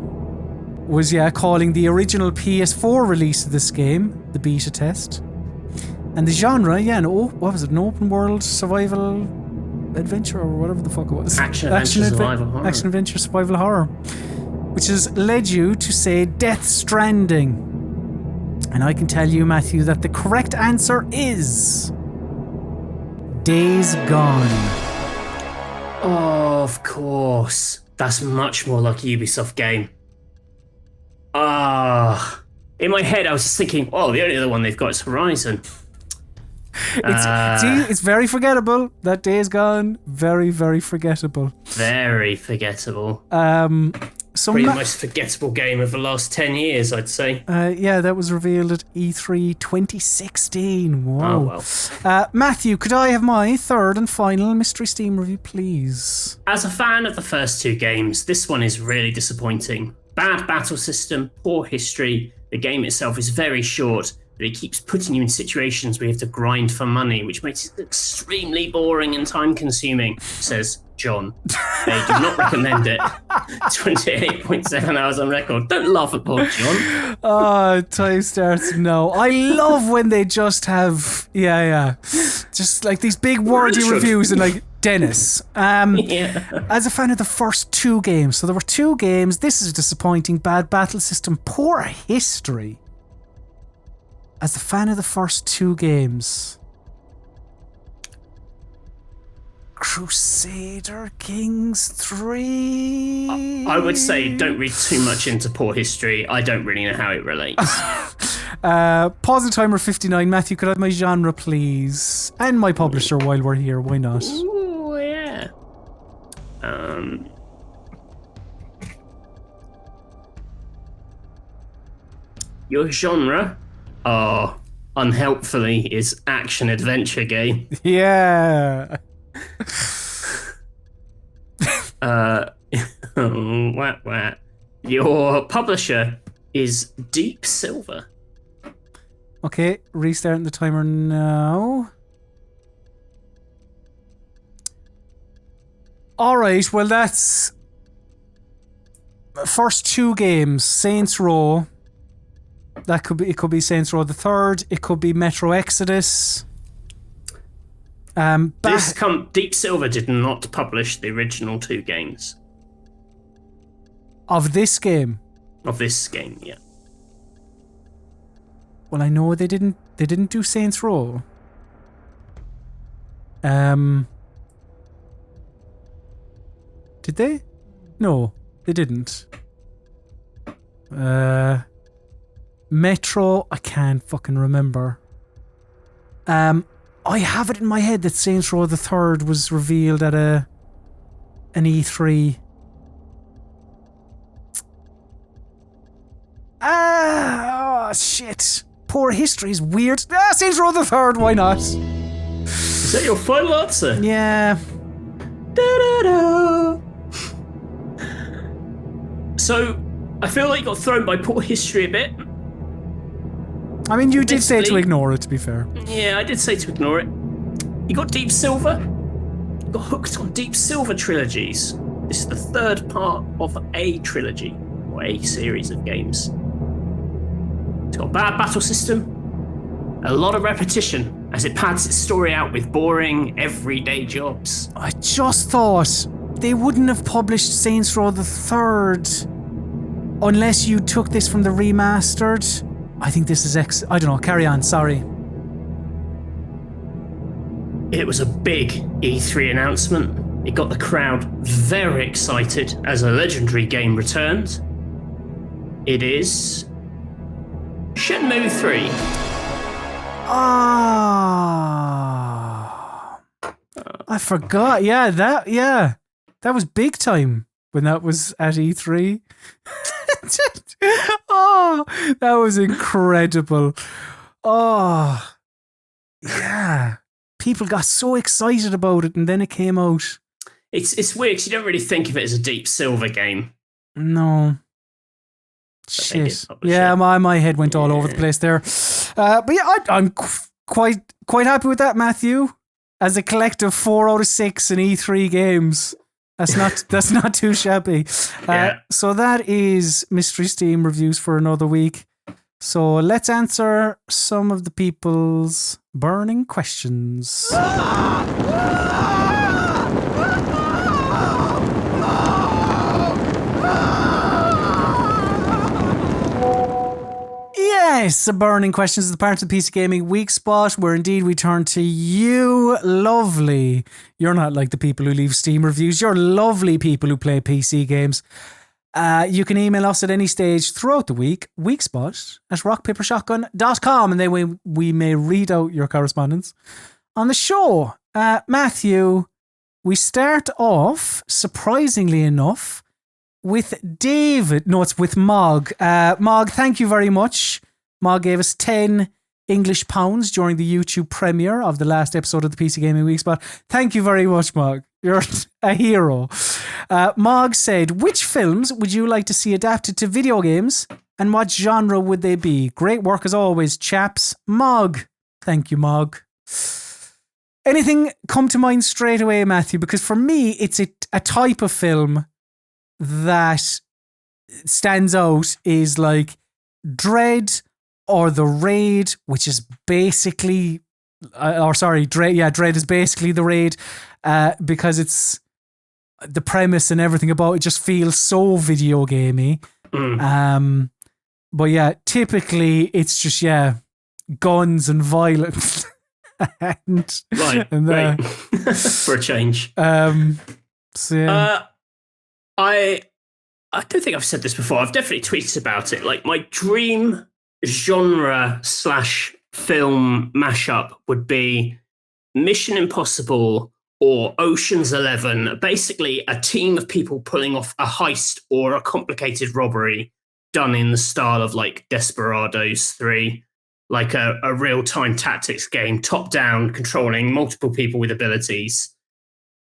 was calling the original PS4 release of this game the beta test, and the genre what was it, an open world survival adventure or whatever the fuck it was, action adventure survival horror, which has led you to say Death Stranding. And I can tell you, Matthew, that the correct answer is Days Gone. Oh, of course. That's much more like a Ubisoft game. In my head, I was just thinking, the only other one they've got is Horizon. It's very forgettable. That Days Gone, very, very forgettable. Very forgettable. So Probably the most forgettable game of the last 10 years, I'd say. Yeah, that was revealed at E3 2016. Whoa. Oh, well. Matthew, could I have my third and final Mystery Steam review, please? As a fan of the first two games, this one is really disappointing. Bad battle system, poor history. The game itself is very short, but it keeps putting you in situations where you have to grind for money, which makes it extremely boring and time-consuming, says John. They do not recommend it. 28.7 hours on record. Don't laugh at poor John. Oh, time starts now. I love when they just have, just like these big wordy Richard. reviews and like, Dennis. Yeah. As a fan of the first two games, so there were two games. This is disappointing. Bad battle system, poor history. As a fan of the first two games, Crusader Kings 3. I would say don't read too much into poor history. I don't really know how it relates. Pause the timer 59. Matthew, could I have my genre, please? And my publisher while we're here. Why not? Ooh, yeah. Your genre, unhelpfully, is action-adventure game. Yeah. Wah. Your publisher is Deep Silver. Okay, restarting the timer now. Alright, well that's first two games. Saints Row. It could be Saints Row the Third, it could be Metro Exodus. Deep Silver did not publish the original two games. Of this game. Of this game, yeah. Well, I know they didn't do Saints Row. Did they? No, they didn't. Metro, I can't fucking remember. I have it in my head that Saints Row the Third was revealed at an E3. Shit. Poor history is weird. Saints Row the Third, why not? Is that your final answer? Yeah. Da-da-da. So, I feel like you got thrown by poor history a bit. I mean, you did say to Basically- ignore it, to be fair. Yeah, I did say to ignore it. You got Deep Silver. You got hooked on Deep Silver trilogies. This is the third part of a trilogy, or a series of games. It's got a bad battle system, a lot of repetition, as it pads its story out with boring, everyday jobs. I just thought they wouldn't have published Saints Row the Third unless you took this from the remastered. I think this is I don't know, carry on, sorry. It was a big E3 announcement. It got the crowd very excited as a legendary game returned. It is Shenmue 3. I forgot. That was big time when that was at E3. Oh, that was incredible. Oh, yeah. People got so excited about it, and then it came out. It's weird because you don't really think of it as a Deep Silver game. No. they did Shit. publish Yeah, it. my head went all over the place there. But yeah, I'm quite happy with that, Matthew. As a collective 4 out of 6 in E3 games. That's not too shabby. Yeah. So that is Mystery Steam reviews for another week. So let's answer some of the people's burning questions. Yes, the burning questions is the part of the PC Gaming Weekspot where indeed we turn to you, lovely. You're not like the people who leave Steam reviews. You're lovely people who play PC games. You can email us at any stage throughout the week, weekspot@rockpapershotgun.com, and then we may read out your correspondence on the show. Matthew, we start off, surprisingly enough, with David. No, it's with Mog. Mog, thank you very much. Mog gave us 10 English pounds during the YouTube premiere of the last episode of the PC Gaming Weekspot. Thank you very much, Mog. You're a hero. Mog said, which films would you like to see adapted to video games and what genre would they be? Great work as always, chaps. Mog. Thank you, Mog. Anything come to mind straight away, Matthew? Because for me, it's a type of film that stands out is like Dread or The Raid, which is basically, Dread. Yeah, Dread is basically The Raid, because it's the premise and everything about it just feels so video gamey. But yeah, typically it's just guns and violence. Right. For a change. So yeah. I don't think I've said this before. I've definitely tweeted about it. Like, my dream genre / film mashup would be Mission Impossible or Ocean's 11. Basically, a team of people pulling off a heist or a complicated robbery done in the style of like Desperados 3. Like a real-time tactics game, top-down, controlling multiple people with abilities.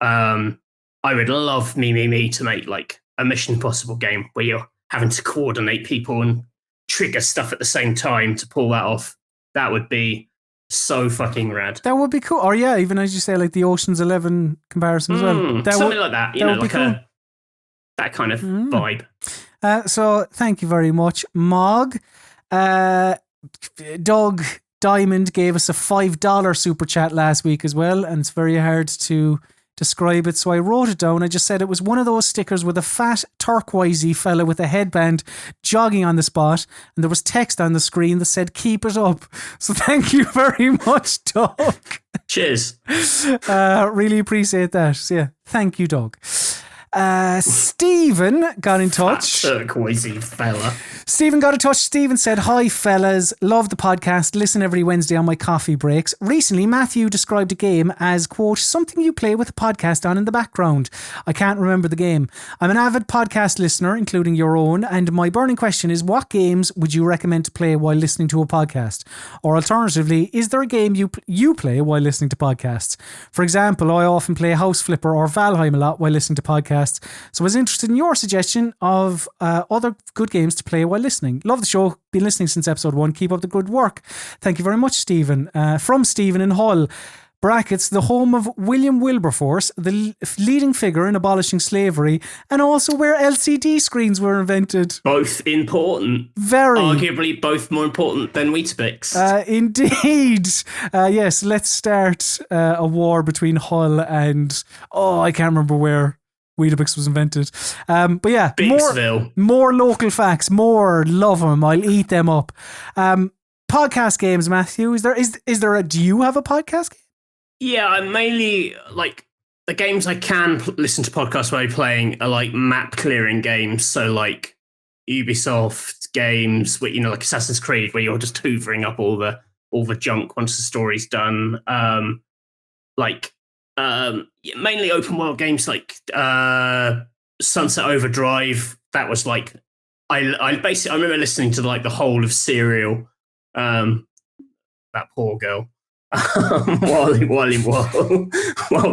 I would love me to make like a Mission Impossible game where you're having to coordinate people and trigger stuff at the same time to pull that off. That would be so fucking rad. That would be cool. Or yeah, even as you say, like the Ocean's 11 comparison as well. Something like that. You know, like cool. That kind of vibe. So thank you very much, Mog. Doug Diamond gave us a $5 super chat last week as well, and it's very hard to describe it, so I wrote it down. I just said it was one of those stickers with a fat turquoisey fella with a headband jogging on the spot, and there was text on the screen that said keep it up. So thank you very much, Doug. Cheers. Really appreciate that. So yeah, thank you, Doug. Stephen got in touch. Turquoisey fella. Stephen got in touch. Stephen said, hi fellas, love the podcast, listen every Wednesday on my coffee breaks. Recently, Matthew described a game as, quote, something you play with a podcast on in the background. I can't remember the game. I'm an avid podcast listener, including your own, and my burning question is, what games would you recommend to play while listening to a podcast? Or alternatively, is there a game you play while listening to podcasts? For example, I often play House Flipper or Valheim a lot while listening to podcasts. So I was interested in your suggestion of other good games to play while listening. Love the show. Been listening since episode 1. Keep up the good work. Thank you very much, Stephen. From Stephen in Hull. Brackets, the home of William Wilberforce, the leading figure in abolishing slavery, and also where LCD screens were invented. Both important. Very. Arguably both more important than Weetabix. Indeed. Yes, let's start a war between Hull and, I can't remember where Weetabix was invented. But yeah, more local facts, more love them. I'll eat them up. Podcast games, Matthew. Is there do you have a podcast game? Yeah, I mainly like the games I can listen to podcasts while playing are like map clearing games. So like Ubisoft games, where, you know, like Assassin's Creed, where you're just hoovering up all the junk once the story's done. Mainly open world games like Sunset Overdrive. That was like I remember listening to like the whole of Serial. That poor girl. while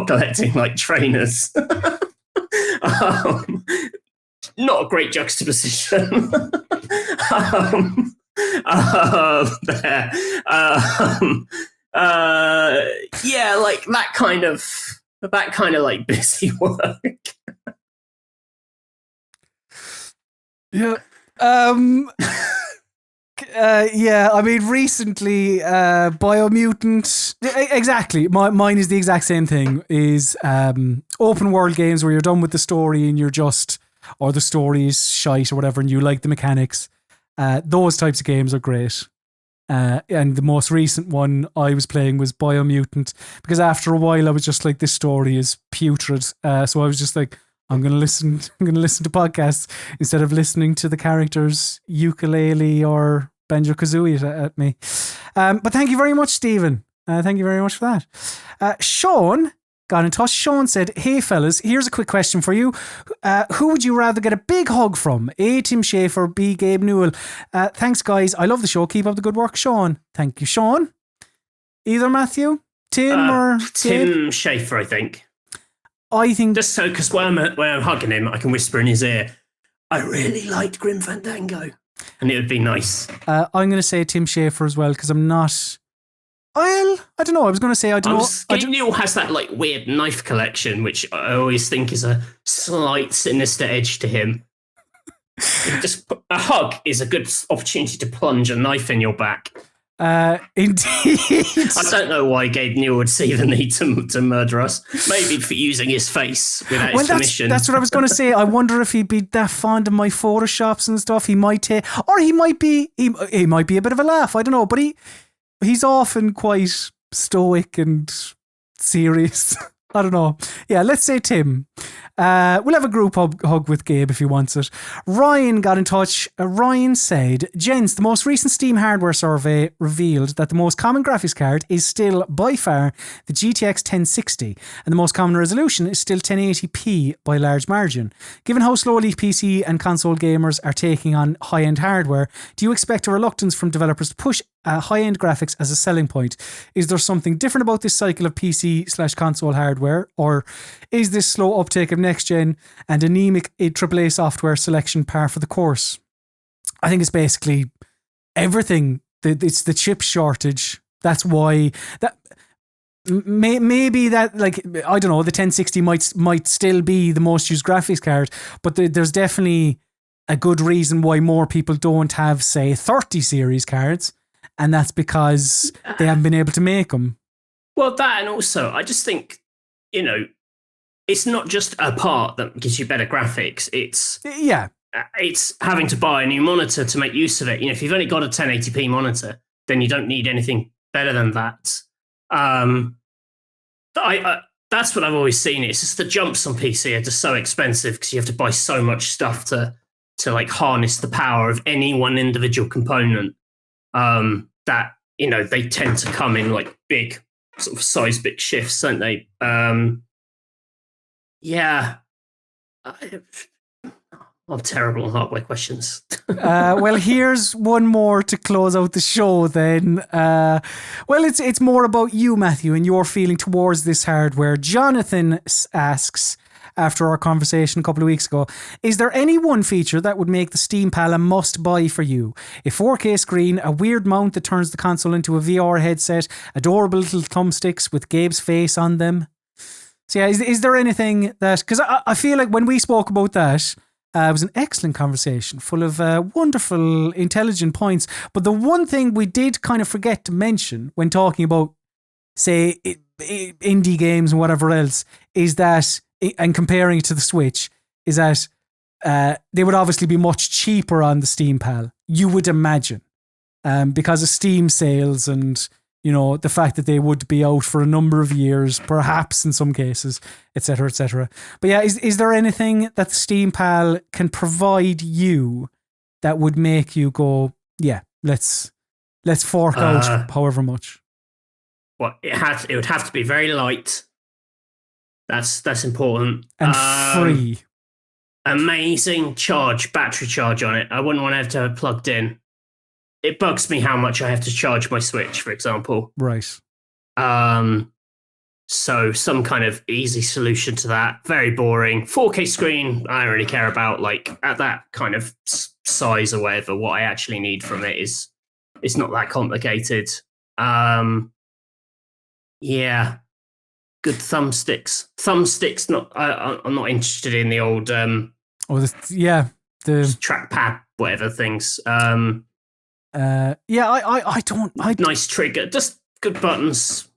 collecting like trainers. Not a great juxtaposition. Yeah, like that kind of like busy work. Yeah. Yeah, I mean, recently, Biomutant. Exactly. Mine is the exact same thing. Is open world games where you're done with the story and you're just, or the story is shite or whatever, and you like the mechanics. Those types of games are great. And the most recent one I was playing was Biomutant, because after a while I was just like, this story is putrid. So I was just like, I'm gonna listen to podcasts instead of listening to the characters ukulele or Banjo-Kazooie at me. But thank you very much, Stephen. Thank you very much for that. Sean got in touch. Sean said, "Hey fellas, here's a quick question for you. Who would you rather get a big hug from? A, Tim Schafer, B, Gabe Newell? Thanks, guys. I love the show. Keep up the good work, Sean." Thank you, Sean. Either Matthew, Tim, or Tim Gabe? Schafer, I think. I think Just so, because when I'm hugging him, I can whisper in his ear, "I really liked Grim Fandango," and it would be nice. I'm going to say Tim Schafer as well because I'm not. Well, I don't know. I was going to say I don't know. Gabe Newell has that like weird knife collection, which I always think is a slight sinister edge to him. Just a hug is a good opportunity to plunge a knife in your back. Indeed. I don't know why Gabe Newell would see the need to murder us. Maybe for using his face without his permission. That's what I was going to say. I wonder if he'd be that fond of my photoshops and stuff. He might take, or he might be a bit of a laugh. I don't know, but he's often quite stoic and serious. I don't know. Yeah, let's say Tim. We'll have a group hug with Gabe if he wants it. Ryan got in touch. Ryan said, "Gents, the most recent Steam hardware survey revealed that the most common graphics card is still by far the GTX 1060, and the most common resolution is still 1080p by a large margin. Given how slowly PC and console gamers are taking on high-end hardware, do you expect a reluctance from developers to push high-end graphics as a selling point? Is there something different about this cycle of PC/console hardware, or is this slow uptake of next-gen and anemic AAA software selection par for the course?" I think it's basically everything. It's the chip shortage. That's why that maybe that, like, I don't know, the 1060 might still be the most used graphics card, but there's definitely a good reason why more people don't have, say, 30 series cards. And that's because they haven't been able to make them. Well, that, and also, I just think, it's not just a part that gives you better graphics. It's having to buy a new monitor to make use of it. If you've only got a 1080p monitor, then you don't need anything better than that. That's what I've always seen. It's just the jumps on PC are just so expensive because you have to buy so much stuff to like harness the power of any one individual component. That they tend to come in like big sort of seismic shifts, don't they? I'm terrible on hardware questions. Well, here's one more to close out the show then. It's more about you, Matthew, and your feeling towards this hardware. Jonathan asks, after our conversation a couple of weeks ago, "Is there any one feature that would make the Steam Pal a must-buy for you? A 4K screen, a weird mount that turns the console into a VR headset, adorable little thumbsticks with Gabe's face on them?" So yeah, is there anything that... Because I feel like when we spoke about that, it was an excellent conversation, full of wonderful, intelligent points. But the one thing we did kind of forget to mention when talking about, say, indie games and whatever else, is that... and comparing it to the Switch, is that they would obviously be much cheaper on the Steam Pal, you would imagine, because of Steam sales and, the fact that they would be out for a number of years, perhaps in some cases, etc., etc. But yeah, is there anything that the Steam Pal can provide you that would make you go, yeah, let's fork out however much? Well, it would have to be very light. That's important. And free. Amazing battery charge on it. I wouldn't want to have to have it plugged in. It bugs me how much I have to charge my Switch, for example. Right. So some kind of easy solution to that. Very boring. 4K screen, I don't really care about. Like, at that kind of size or whatever, what I actually need from it is not that complicated. Yeah. Good thumbsticks. I'm not interested in the old the trackpad whatever things. I don't. Nice trigger, just good buttons.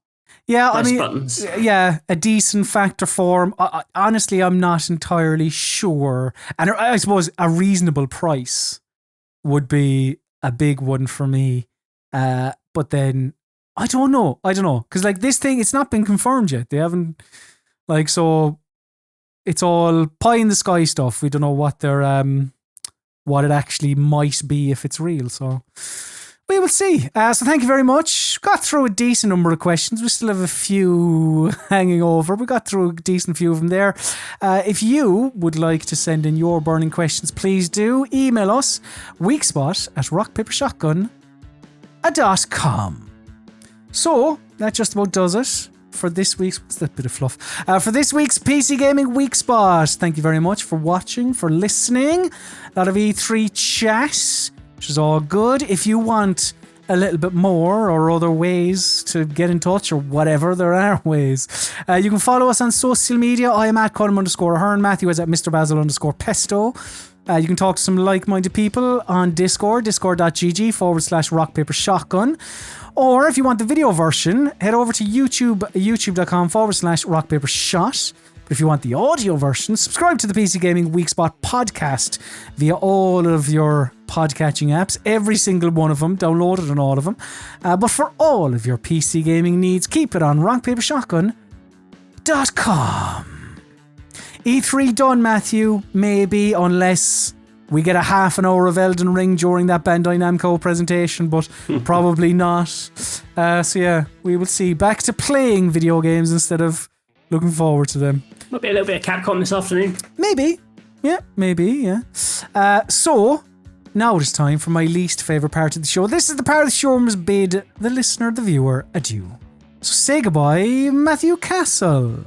Yeah, nice buttons. Yeah, a decent factor form. Honestly, I'm not entirely sure, and I suppose a reasonable price would be a big one for me. But then. I don't know. Because, like, this thing, it's not been confirmed yet. They haven't, like, so it's all pie in the sky stuff. We don't know what it actually might be if it's real. So We will see. So thank you very much. Got through a decent number of questions. We still have a few hanging over. We got through a decent few of them there. If you would like to send in your burning questions, please do. Email us, weekspot@rockpapershotgun.com. So, that just about does it for this week's... What's that bit of fluff? For this week's PC Gaming Weekspot. Thank you very much for watching, for listening. A lot of E3 chat, which is all good. If you want a little bit more or other ways to get in touch or whatever, there are ways. You can follow us on social media. I am at Colm_Ahern. Matthew is at Mr. Basil_Pesto. You can talk to some like-minded people on Discord, discord.gg/rockpapershotgun. Or if you want the video version, head over to YouTube, youtube.com/rockpapershot. But if you want the audio version, subscribe to the PC Gaming Weekspot podcast via all of your podcatching apps, every single one of them, download it on all of them. But for all of your PC gaming needs, keep it on rockpapershotgun.com. E3 done, Matthew, maybe, unless we get a half an hour of Elden Ring during that Bandai Namco presentation, but probably not. So yeah, we will see. Back to playing video games instead of looking forward to them. Might be a little bit of Capcom this afternoon. Maybe. Yeah, maybe, yeah. So, now it is time for my least favourite part of the show. This is the part of the show where we must bid the listener, the viewer, adieu. So say goodbye, Matthew Castle.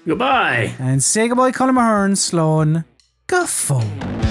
Goodbye. And say goodbye, Colm Ahern, Sloan. Go phone.